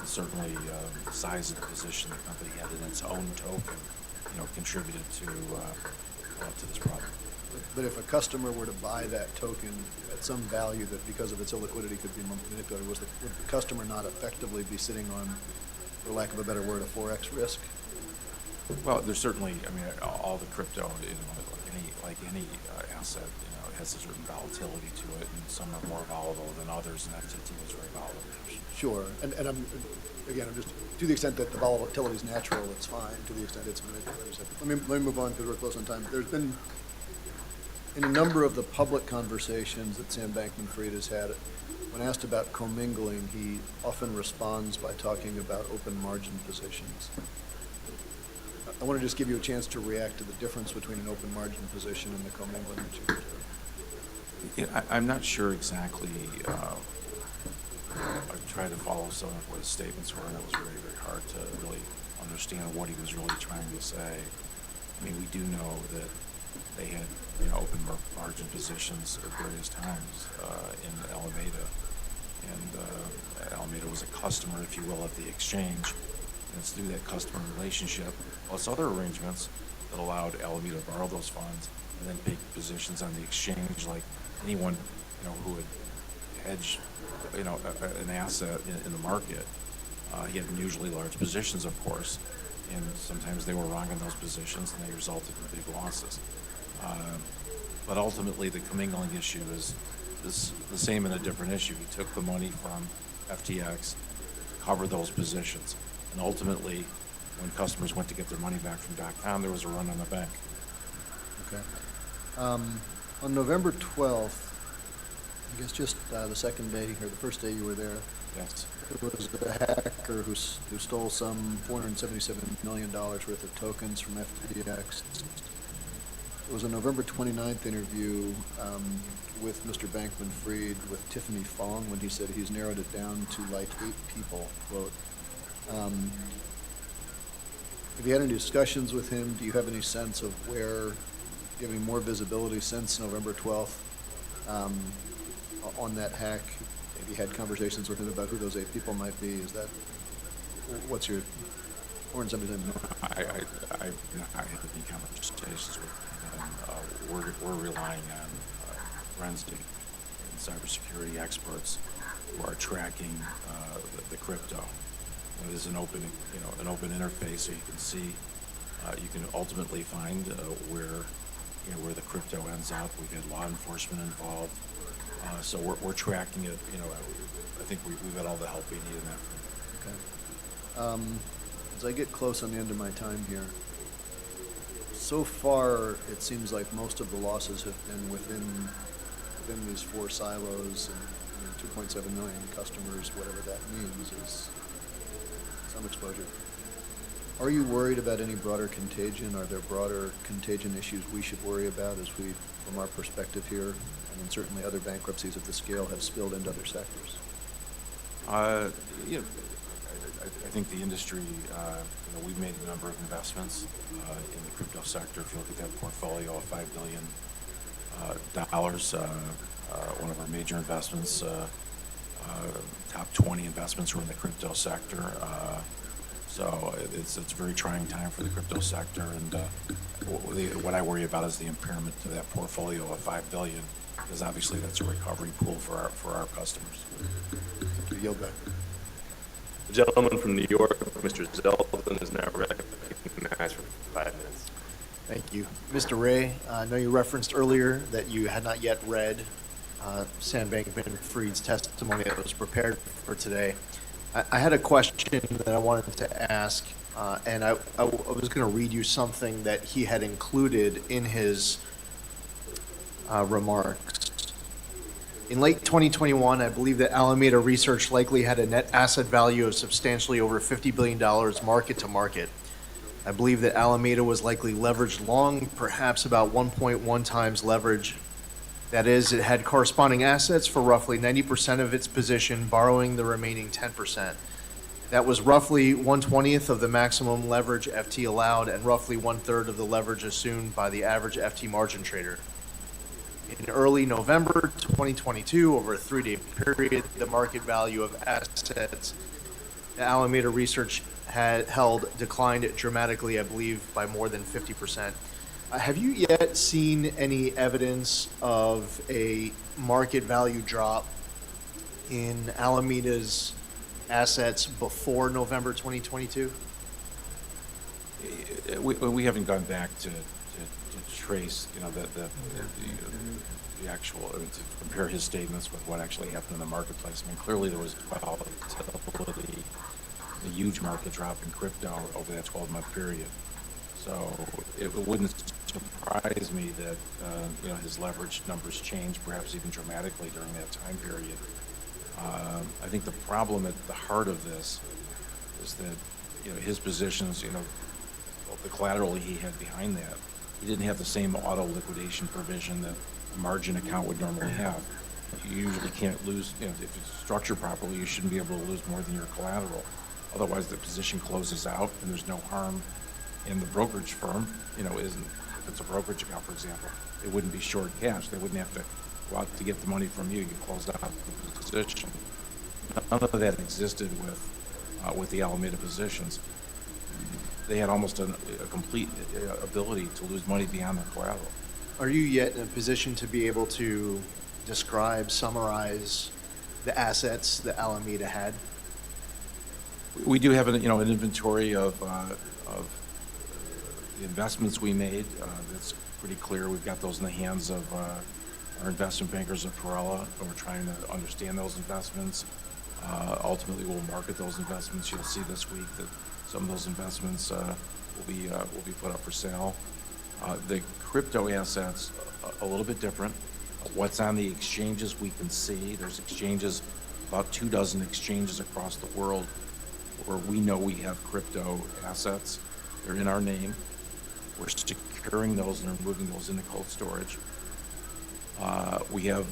[SPEAKER 1] Certainly, the size of the position the company had in its own token, contributed to this problem.
[SPEAKER 16] But if a customer were to buy that token at some value that because of its illiquidity could be manipulated, would the customer not effectively be sitting on, for lack of a better word, a Forex risk?
[SPEAKER 1] Well, there's certainly, all the crypto, like any asset, it has a certain volatility to it, and some are more volatile than others, and FTT was very volatile.
[SPEAKER 16] Sure, and I'm just, to the extent that the volatility is natural, it's fine. To the extent it's manipulated. Let me move on because we're close on time. There's been, in a number of the public conversations that Sam Bankman-Fried has had, when asked about commingling, he often responds by talking about open margin positions. I want to just give you a chance to react to the difference between an open margin position and the commingling that you do.
[SPEAKER 1] Yeah, I'm not sure exactly. I tried to follow some of what his statements were, and it was very, very hard to really understand what he was really trying to say. We do know that they had open margin positions at various times in Alameda, and Alameda was a customer, if you will, of the exchange. And it's through that customer relationship, plus other arrangements, that allowed Alameda to borrow those funds and then take positions on the exchange, like anyone who would hedge an asset in the market. He had unusually large positions, of course, and sometimes they were wrong in those positions, and they resulted in big losses. But ultimately, the commingling issue is the same and a different issue. He took the money from FTX, covered those positions, and ultimately, when customers went to get their money back from .com, there was a run on the bank.
[SPEAKER 16] Okay. On November 12th, I guess just the second day, or the first day you were there,
[SPEAKER 1] yes,
[SPEAKER 16] there was a hacker who stole some $477 million worth of tokens from FTX. It was a November 29th interview with Mr. Bankman-Fried with Tiffany Fong when he said he's narrowed it down to like 8 people, quote. Have you had any discussions with him? Do you have any sense of where, do you have any more visibility since November 12th on that hack? Have you had conversations with him about who those 8 people might be? Is that, what's your, or in some of them?
[SPEAKER 1] I haven't any conversations with him. We're relying on forensic and cybersecurity experts who are tracking the crypto. It is an open interface, so you can see, you can ultimately find where the crypto ends up. We've had law enforcement involved, so we're tracking it. I think we've got all the help we need in that.
[SPEAKER 16] Okay. As I get close on the end of my time here, so far it seems like most of the losses have been within these 4 silos, and 2.7 million customers, whatever that means, is some exposure. Are you worried about any broader contagion? Are there broader contagion issues we should worry about as we, from our perspective here, and certainly other bankruptcies of this scale have spilled into other sectors?
[SPEAKER 1] I think the industry, we've made a number of investments in the crypto sector. If you look at that portfolio of $5 billion, one of our major investments, top 20 investments were in the crypto sector. So it's a very trying time for the crypto sector, and what I worry about is the impairment to that portfolio of $5 billion, because obviously that's a recovery pool for our customers.
[SPEAKER 16] Yield back.
[SPEAKER 13] The gentleman from New York, Mr. Zeldin, is now recognized for 5 minutes.
[SPEAKER 17] Thank you. Mr. Ray, I know you referenced earlier that you had not yet read Sam Bankman-Fried's testimony that was prepared for today. I had a question that I wanted to ask, and I was going to read you something that he had included in his remarks. In late 2021, I believe that Alameda Research likely had a net asset value of substantially over $50 billion market to market. I believe that Alameda was likely leveraged long, perhaps about 1.1 times leverage. That is, it had corresponding assets for roughly 90% of its position, borrowing the remaining 10%. that was roughly 1/20th of the maximum leverage FT allowed and roughly 1/3 of the leverage assumed by the average FT margin trader. In early November 2022, over a 3-day period, the market value of assets that Alameda Research had held declined dramatically, I believe, by more than 50%. Have you yet seen any evidence of a market value drop in Alameda's assets before November 2022?
[SPEAKER 1] We haven't gone back to trace, the actual, to compare his statements with what actually happened in the marketplace. I mean, clearly there was volatility, a huge market drop in crypto over that 12-month period. So it wouldn't surprise me that, his leverage numbers changed, perhaps even dramatically during that time period. I think the problem at the heart of this is that, his positions, the collateral he had behind that, he didn't have the same auto liquidation provision that a margin account would normally have. You usually can't lose, if it's structured properly, you shouldn't be able to lose more than your collateral. Otherwise, the position closes out and there's no harm in the brokerage firm, if it's a brokerage account, for example, it wouldn't be short cash. They wouldn't have to go out to get the money from you. You close out the position. None of that existed with the Alameda positions. They had almost a complete ability to lose money beyond their collateral.
[SPEAKER 17] Are you yet in a position to be able to describe, summarize the assets that Alameda had?
[SPEAKER 1] We do have an inventory of the investments we made. That's pretty clear. We've got those in the hands of our investment bankers at Perella, and we're trying to understand those investments. Ultimately, we'll market those investments. You'll see this week that some of those investments will be put up for sale. The crypto assets, a little bit different. What's on the exchanges we can see. There's exchanges, about 24 exchanges across the world where we know we have crypto assets. They're in our name. We're securing those and moving those into cold storage. We have,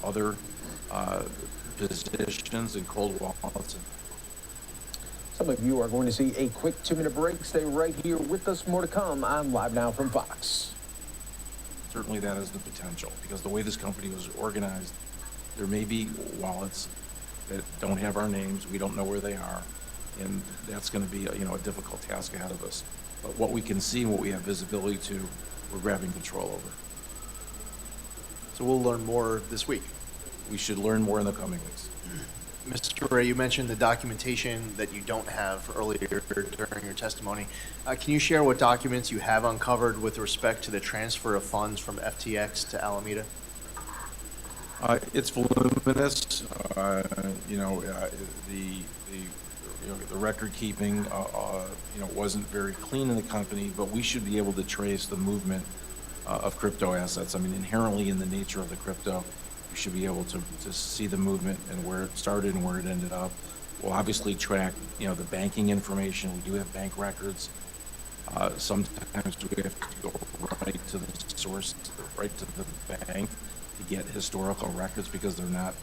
[SPEAKER 1] other positions in cold wallets.
[SPEAKER 9] Some of you are going to see a quick 2-minute break. Stay right here with us. More to come on Live Now from Fox.
[SPEAKER 1] Certainly that is the potential, because the way this company was organized, there may be wallets that don't have our names. We don't know where they are, and that's going to be a difficult task ahead of us. But what we can see and what we have visibility to, we're grabbing control over.
[SPEAKER 17] So we'll learn more this week.
[SPEAKER 1] We should learn more in the coming weeks.
[SPEAKER 17] Mr. Ray, you mentioned the documentation that you don't have earlier during your testimony. Can you share what documents you have uncovered with respect to the transfer of funds from FTX to Alameda?
[SPEAKER 1] It's voluminous. The record keeping, wasn't very clean in the company, but we should be able to trace the movement of crypto assets. I mean, inherently in the nature of the crypto, you should be able to see the movement and where it started and where it ended up. We'll obviously track, the banking information. We do have bank records. Sometimes we have to go right to the source, right to the bank to get historical records because they're not,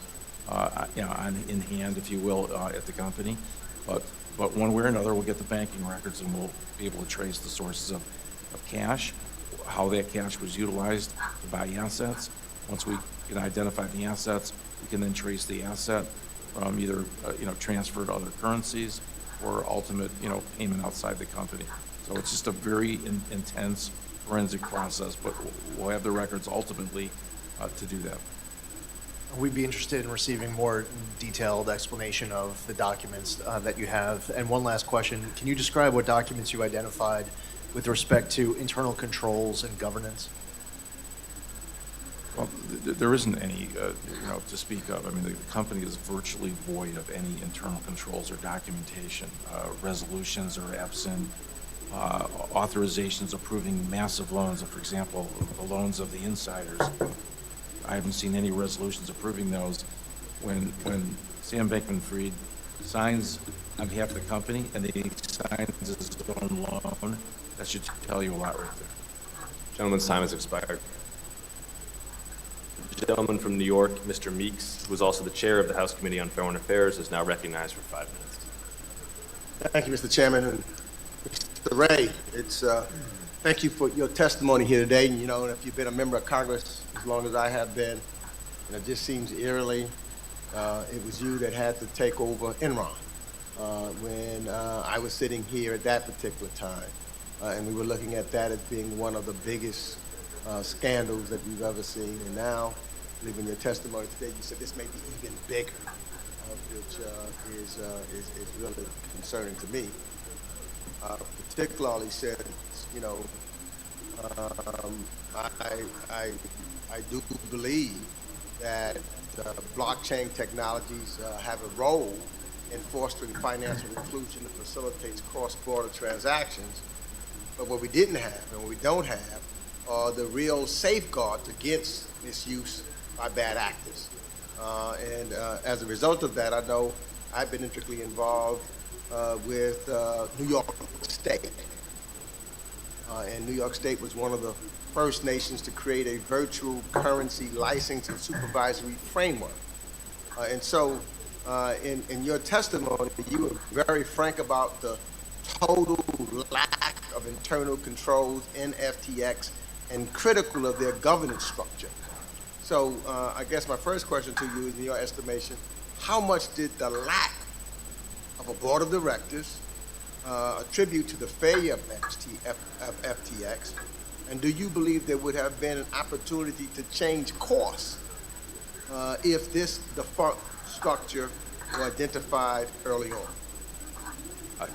[SPEAKER 1] in hand, if you will, at the company. But one way or another, we'll get the banking records and we'll be able to trace the sources of cash, how that cash was utilized to buy assets. Once we can identify the assets, we can then trace the asset from either, transfer to other currencies or ultimate, payment outside the company. So it's just a very intense forensic process, but we'll have the records ultimately to do that.
[SPEAKER 17] We'd be interested in receiving more detailed explanation of the documents that you have. And one last question, can you describe what documents you identified with respect to internal controls and governance?
[SPEAKER 1] Well, there isn't any, to speak of. I mean, the company is virtually void of any internal controls or documentation. Resolutions are absent. Authorizations approving massive loans, for example, the loans of the insiders. I haven't seen any resolutions approving those. When Sam Bankman-Fried signs on behalf of the company and he signs his own loan, that should tell you a lot right there.
[SPEAKER 13] Gentleman's time has expired. The gentleman from New York, Mr. Meeks, who is also the chair of the House Committee on Foreign Affairs, is now recognized for 5 minutes.
[SPEAKER 18] Thank you, Mr. Chairman. And Mr. Ray, thank you for your testimony here today. And, you know, if you've been a member of Congress as long as I have been, and it just seems eerily, it was you that had to take over Enron when I was sitting here at that particular time. And we were looking at that as being one of the biggest scandals that we've ever seen. And now, leaving your testimony today, you said this may be even bigger, which is really concerning to me. Particularly since, you know, I do believe that blockchain technologies have a role in fostering financial inclusion that facilitates cross-border transactions. But what we didn't have and what we don't have are the real safeguards against misuse by bad actors. And as a result of that, I know I've been intricately involved with New York State. And New York State was one of the first nations to create a virtual currency license and supervisory framework. And so in your testimony, you were very frank about the total lack of internal controls in FTX and critical of their governance structure. So I guess my first question to you is, in your estimation, how much did the lack of a board of directors attribute to the failure of FTX? And do you believe there would have been an opportunity to change course if this defunct structure were identified early on?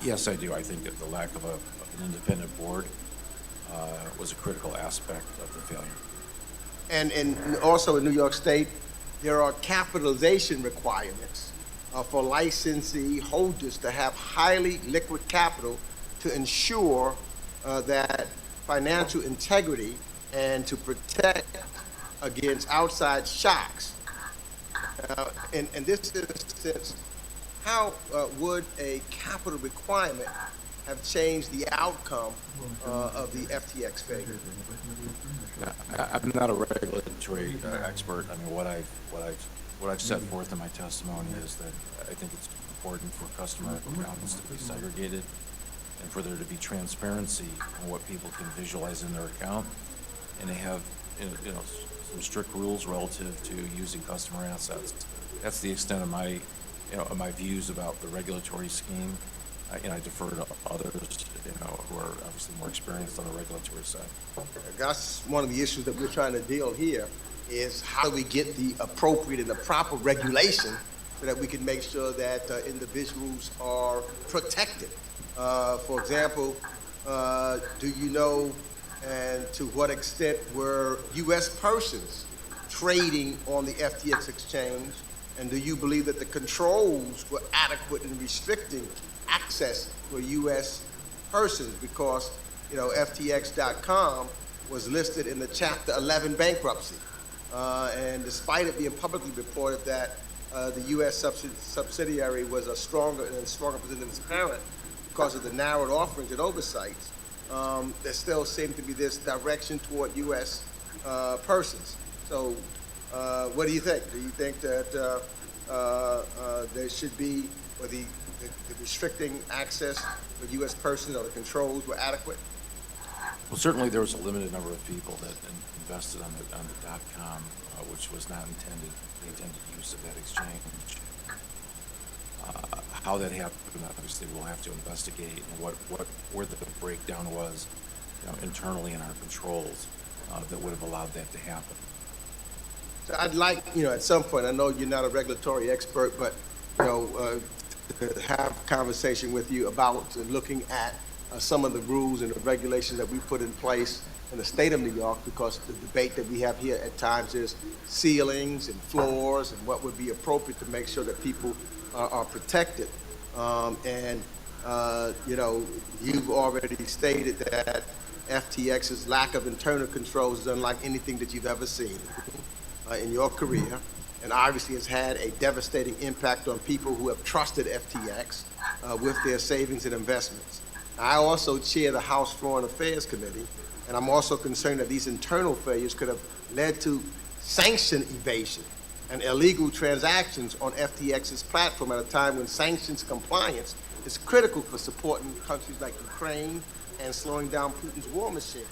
[SPEAKER 1] Yes, I do. I think that the lack of an independent board was a critical aspect of the failure.
[SPEAKER 18] And also in New York State, there are capitalization requirements for licensee holders to have highly liquid capital to ensure that financial integrity and to protect against outside shocks. In this instance, how would a capital requirement have changed the outcome of the FTX failure?
[SPEAKER 1] I'm not a regulatory expert. I mean, what I've set forth in my testimony is that I think it's important for customer accounts to be segregated and for there to be transparency on what people can visualize in their account, and they have, you know, some strict rules relative to using customer assets. That's the extent of my, you know, of my views about the regulatory scheme. And I defer to others, you know, who are obviously more experienced on the regulatory side.
[SPEAKER 18] That's one of the issues that we're trying to deal here, is how do we get the appropriate and the proper regulation so that we can make sure that individuals are protected. For example, do you know, and to what extent were U.S. persons trading on the FTX exchange? And do you believe that the controls were adequate in restricting access for U.S. persons? Because, you know, FTX.com was listed in the Chapter 11 bankruptcy. And despite it being publicly reported that the U.S. subsidiary was a stronger position than its parent because of the narrowed offerings and oversights, there still seemed to be this direction toward U.S. persons. So what do you think? Do you think that there should be, or the restricting access for U.S. persons or the controls were adequate?
[SPEAKER 1] Well, certainly there was a limited number of people that invested on the .com, which was not the intended use of that exchange. How that happened, obviously, we'll have to investigate, and where the breakdown was, you know, internally in our controls that would have allowed that to happen.
[SPEAKER 18] So I'd like, you know, at some point, I know you're not a regulatory expert, but, you know, to have a conversation with you about looking at some of the rules and the regulations that we put in place in the state of New York, because the debate that we have here at times is ceilings and floors and what would be appropriate to make sure that people are protected. You know, you've already stated that FTX's lack of internal controls is unlike anything that you've ever seen in your career, and obviously has had a devastating impact on people who have trusted FTX with their savings and investments. I also chair the House Foreign Affairs Committee, and I'm also concerned that these internal failures could have led to sanction evasion and illegal transactions on FTX's platform at a time when sanctions compliance is critical for supporting countries like Ukraine and slowing down Putin's war machine.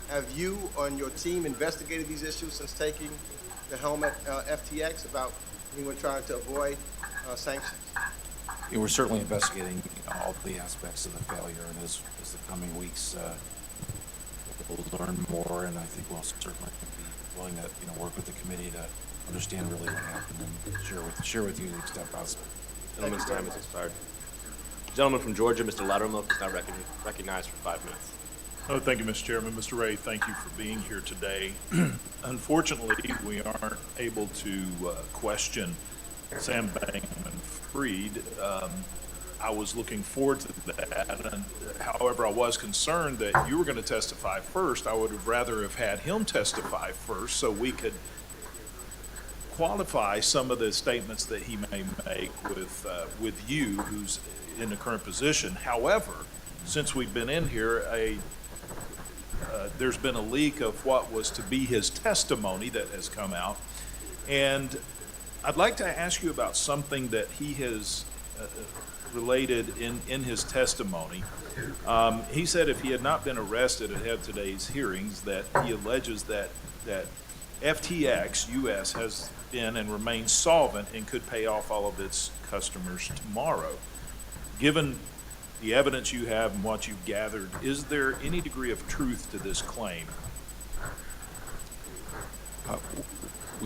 [SPEAKER 18] Have you and your team investigated these issues since taking the helm at FTX about anyone trying to avoid sanctions?
[SPEAKER 1] Yeah, we're certainly investigating all the aspects of the failure, and as the coming weeks, we'll learn more, and I think we'll certainly be willing to work with the committee to understand really what happened and share with you the extent possible.
[SPEAKER 13] Gentleman's time has expired. Gentleman from Georgia, Mr. Loudermilk, is now recognized for 5 minutes.
[SPEAKER 19] Oh, thank you, Mr. Chairman. Mr. Ray, thank you for being here today. Unfortunately, we aren't able to question Sam Bankman-Fried. I was looking forward to that. And, however, I was concerned that you were going to testify first. I would have rather have had him testify first so we could qualify some of the statements that he may make with you, who's in the current position. However, since we've been in here, there's been a leak of what was to be his testimony that has come out. And I'd like to ask you about something that he has related in his testimony. He said if he had not been arrested ahead of today's hearings, that he alleges that FTX US has been and remains solvent and could pay off all of its customers tomorrow. Given the evidence you have and what you've gathered, is there any degree of truth to this claim?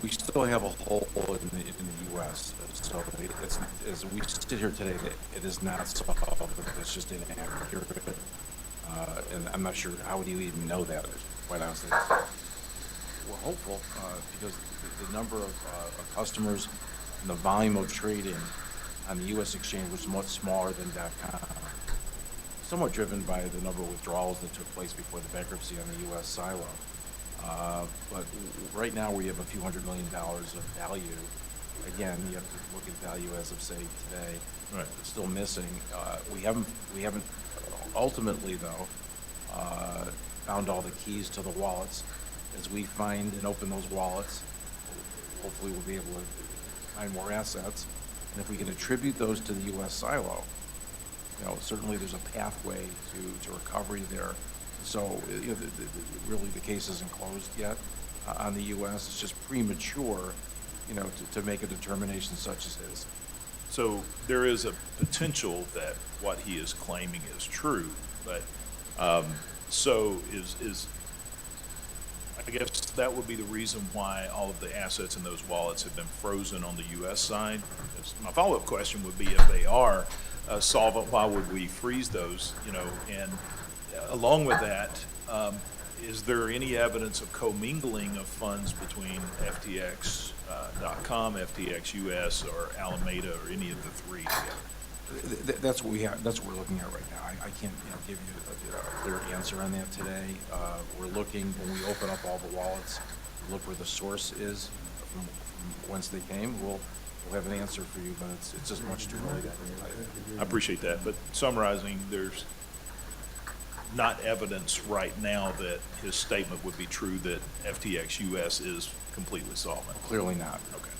[SPEAKER 1] We still have a hole in the U.S., so it's, as we sit here today, it is not solved. It's just inaccurate, and I'm not sure, how would you even know that, quite honestly? We're hopeful because the number of customers and the volume of trading on the U.S. exchange was much smaller than .com, somewhat driven by the number of withdrawals that took place before the bankruptcy on the U.S. silo. But right now we have a few $100 million of value. Again, you have to look at value as of say today.
[SPEAKER 19] Right.
[SPEAKER 1] It's still missing. We haven't ultimately though found all the keys to the wallets. As we find and open those wallets, hopefully we'll be able to find more assets. And if we can attribute those to the U.S. silo, certainly there's a pathway to recovery there. So really the case isn't closed yet on the U.S. It's just premature, to make a determination such as his.
[SPEAKER 19] So there is a potential that what he is claiming is true, but so is I guess that would be the reason why all of the assets in those wallets have been frozen on the U.S. side. My follow-up question would be, if they are solvent, why would we freeze those? And along with that, is there any evidence of commingling of funds between FTX.com, FTX US, or Alameda, or any of the three together?
[SPEAKER 1] That's what we have. That's what we're looking at right now. I can't give you a clear answer on that today. We're looking, when we open up all the wallets, look where the source is from whence they came. We'll have an answer for you, but it's just much too early.
[SPEAKER 19] I appreciate that. But summarizing, there's not evidence right now that his statement would be true that FTX US is completely solvent.
[SPEAKER 1] Clearly not.
[SPEAKER 19] Okay.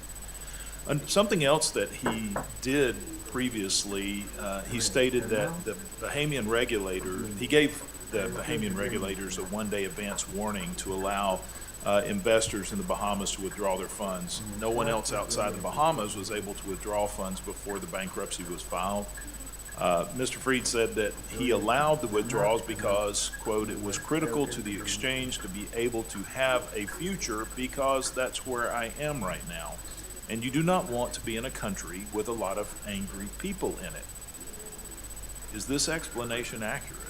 [SPEAKER 19] And something else that he did previously, he stated that the Bahamian regulator, he gave the Bahamian regulators a one-day advance warning to allow investors in the Bahamas to withdraw their funds. No one else outside the Bahamas was able to withdraw funds before the bankruptcy was filed. Mr. Fried said that he allowed the withdrawals because, quote, it was critical to the exchange to be able to have a future because that's where I am right now. And you do not want to be in a country with a lot of angry people in it. Is this explanation accurate?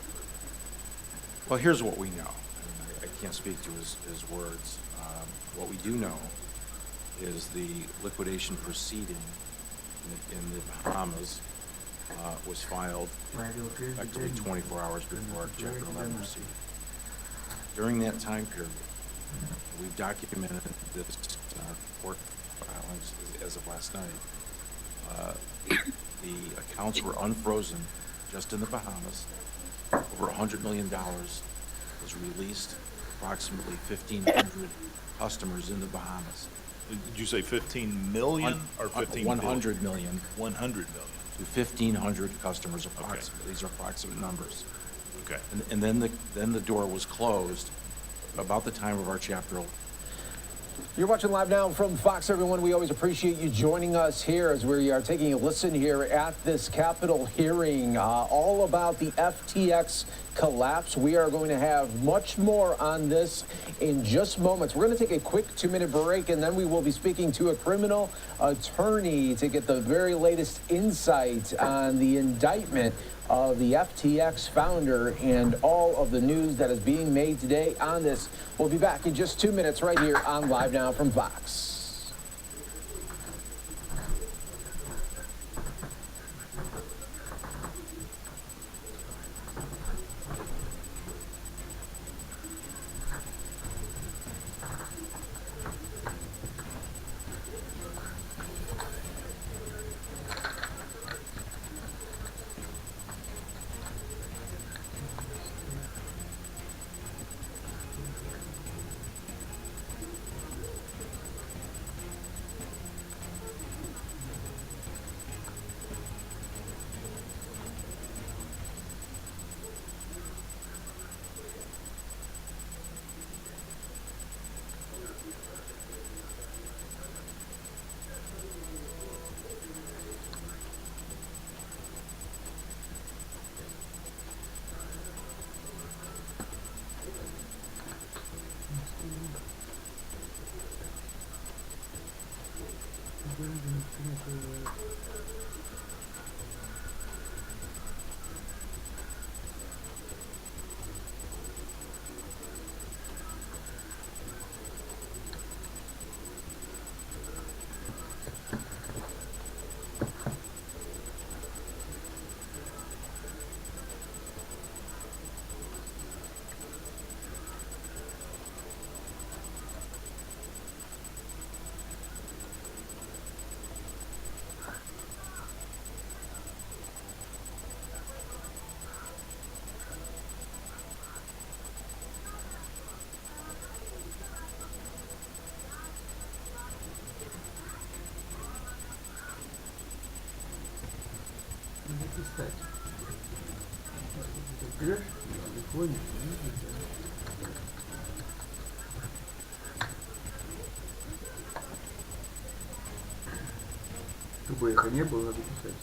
[SPEAKER 1] Well, here's what we know. I can't speak to his words. What we do know is the liquidation proceeding in the Bahamas was filed effectively 24 hours before Chapter 11 proceeding. During that time period, we've documented this in our court filings as of last night. The accounts were unfrozen just in the Bahamas. Over $100 million was released, approximately 1,500 customers in the Bahamas.
[SPEAKER 19] Did you say 15 million or 15
[SPEAKER 1] 100 million.
[SPEAKER 19] 100 million.
[SPEAKER 1] to 1,500 customers approximately. These are approximate numbers.
[SPEAKER 19] Okay.
[SPEAKER 1] And then the door was closed about the time of our Chapter 11.
[SPEAKER 9] You're watching live now from Fox, everyone. We always appreciate you joining us here as we are taking a listen here at this Capitol hearing, all about the FTX collapse. We are going to have much more on this in just moments. We're going to take a quick 2-minute break, and then we will be speaking to a criminal attorney to get the very latest insight on the indictment of the FTX founder and all of the news that is being made today on this. We'll be back in just 2 minutes right here on Live Now from Fox.
[SPEAKER 3] Записать. Берешь в телефоне, чтобы их не было, надо писать.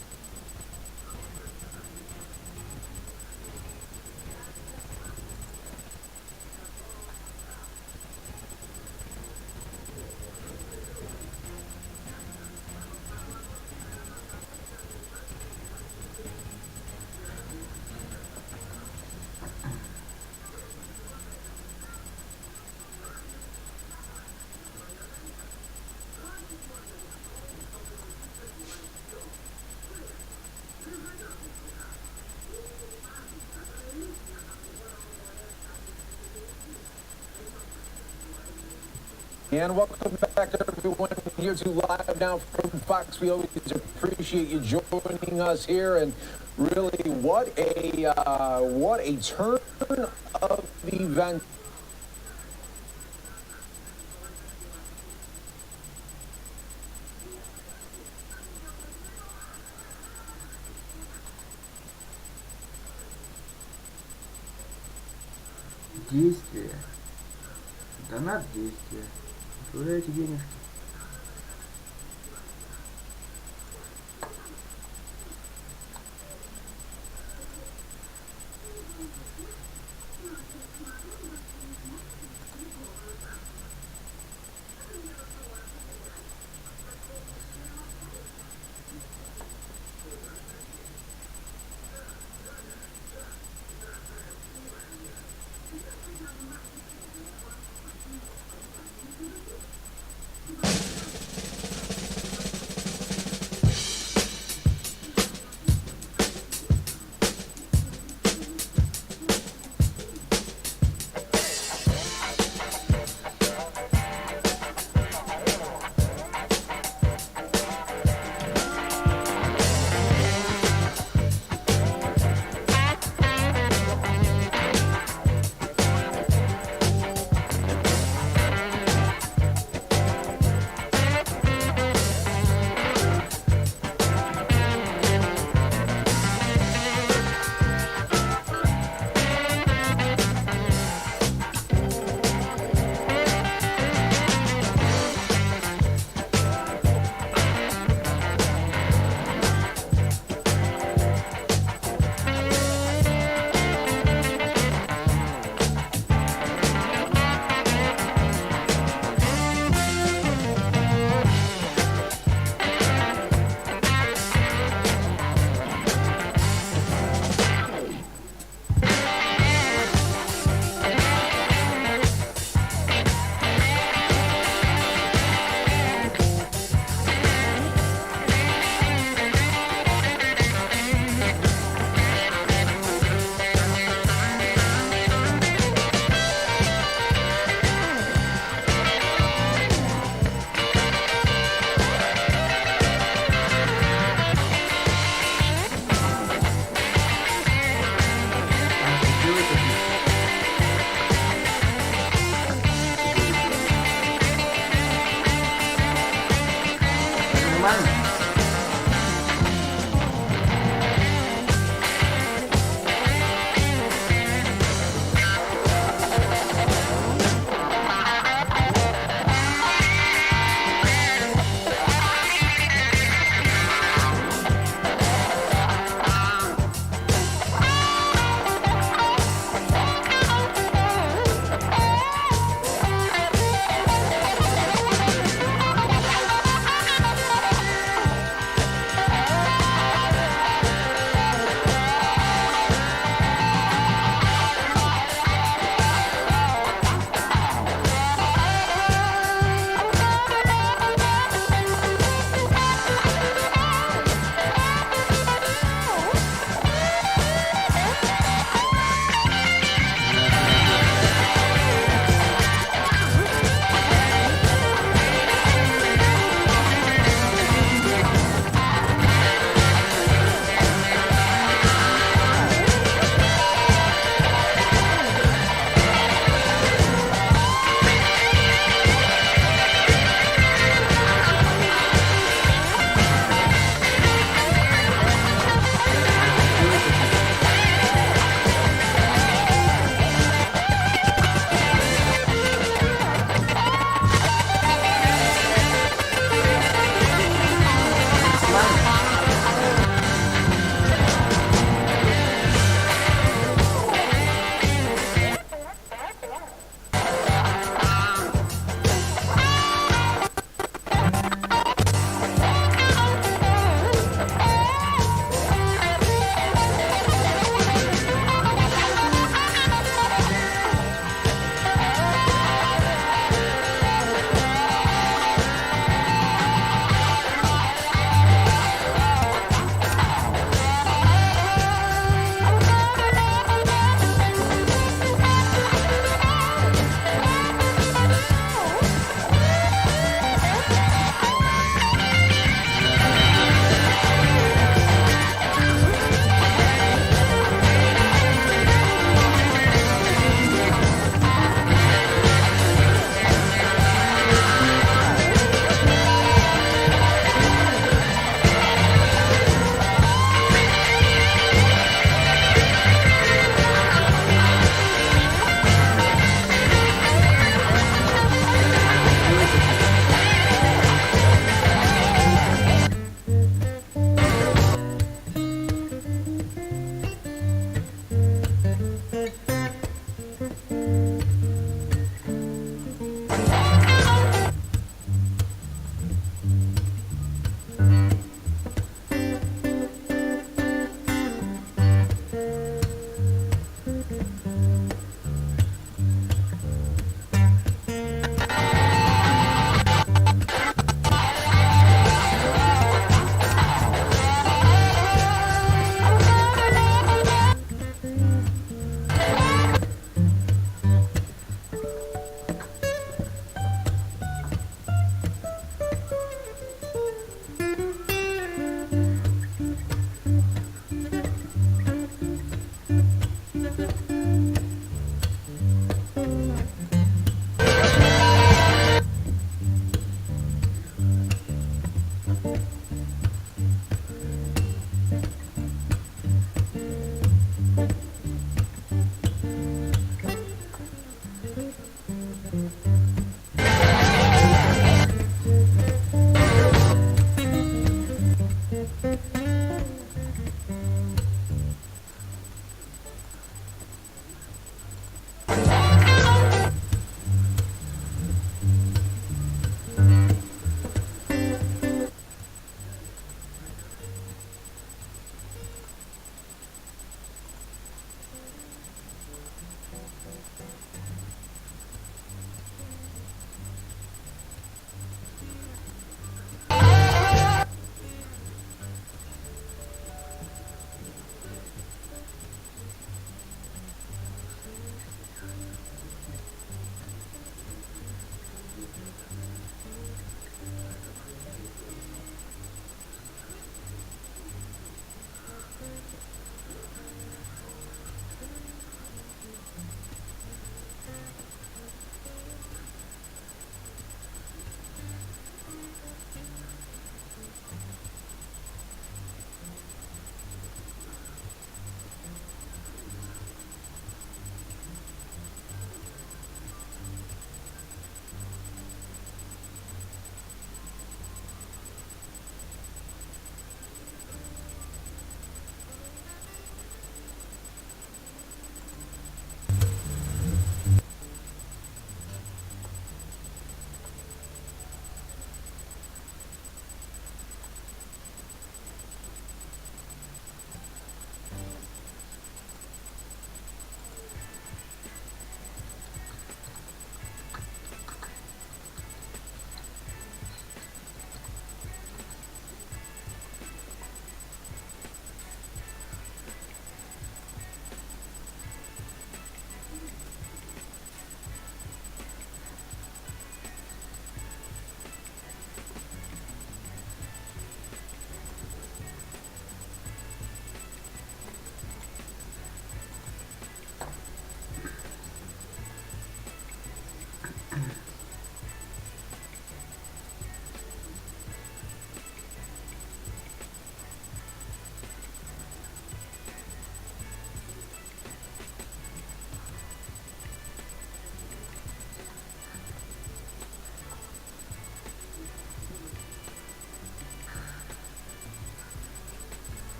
[SPEAKER 9] And welcome back, everyone, here to Live Now from Fox. We always appreciate you joining us here, and really, what a turn of events.
[SPEAKER 3] Действие. Донат действия. Куда эти денежки?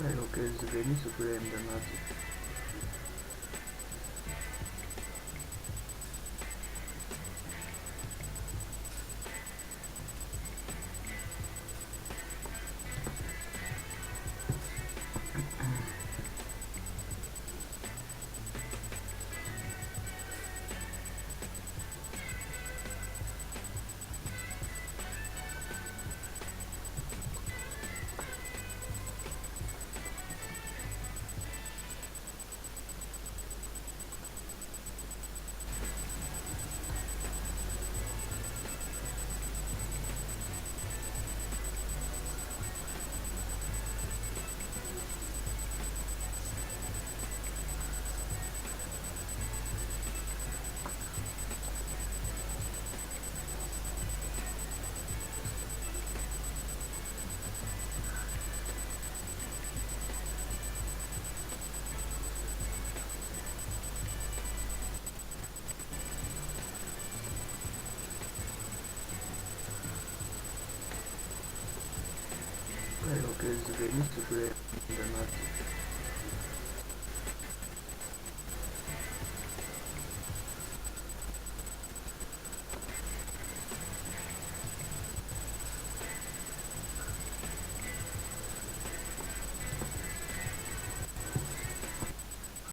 [SPEAKER 3] Păi, ok, zveni su vreme donati. Prego che svelisse pure in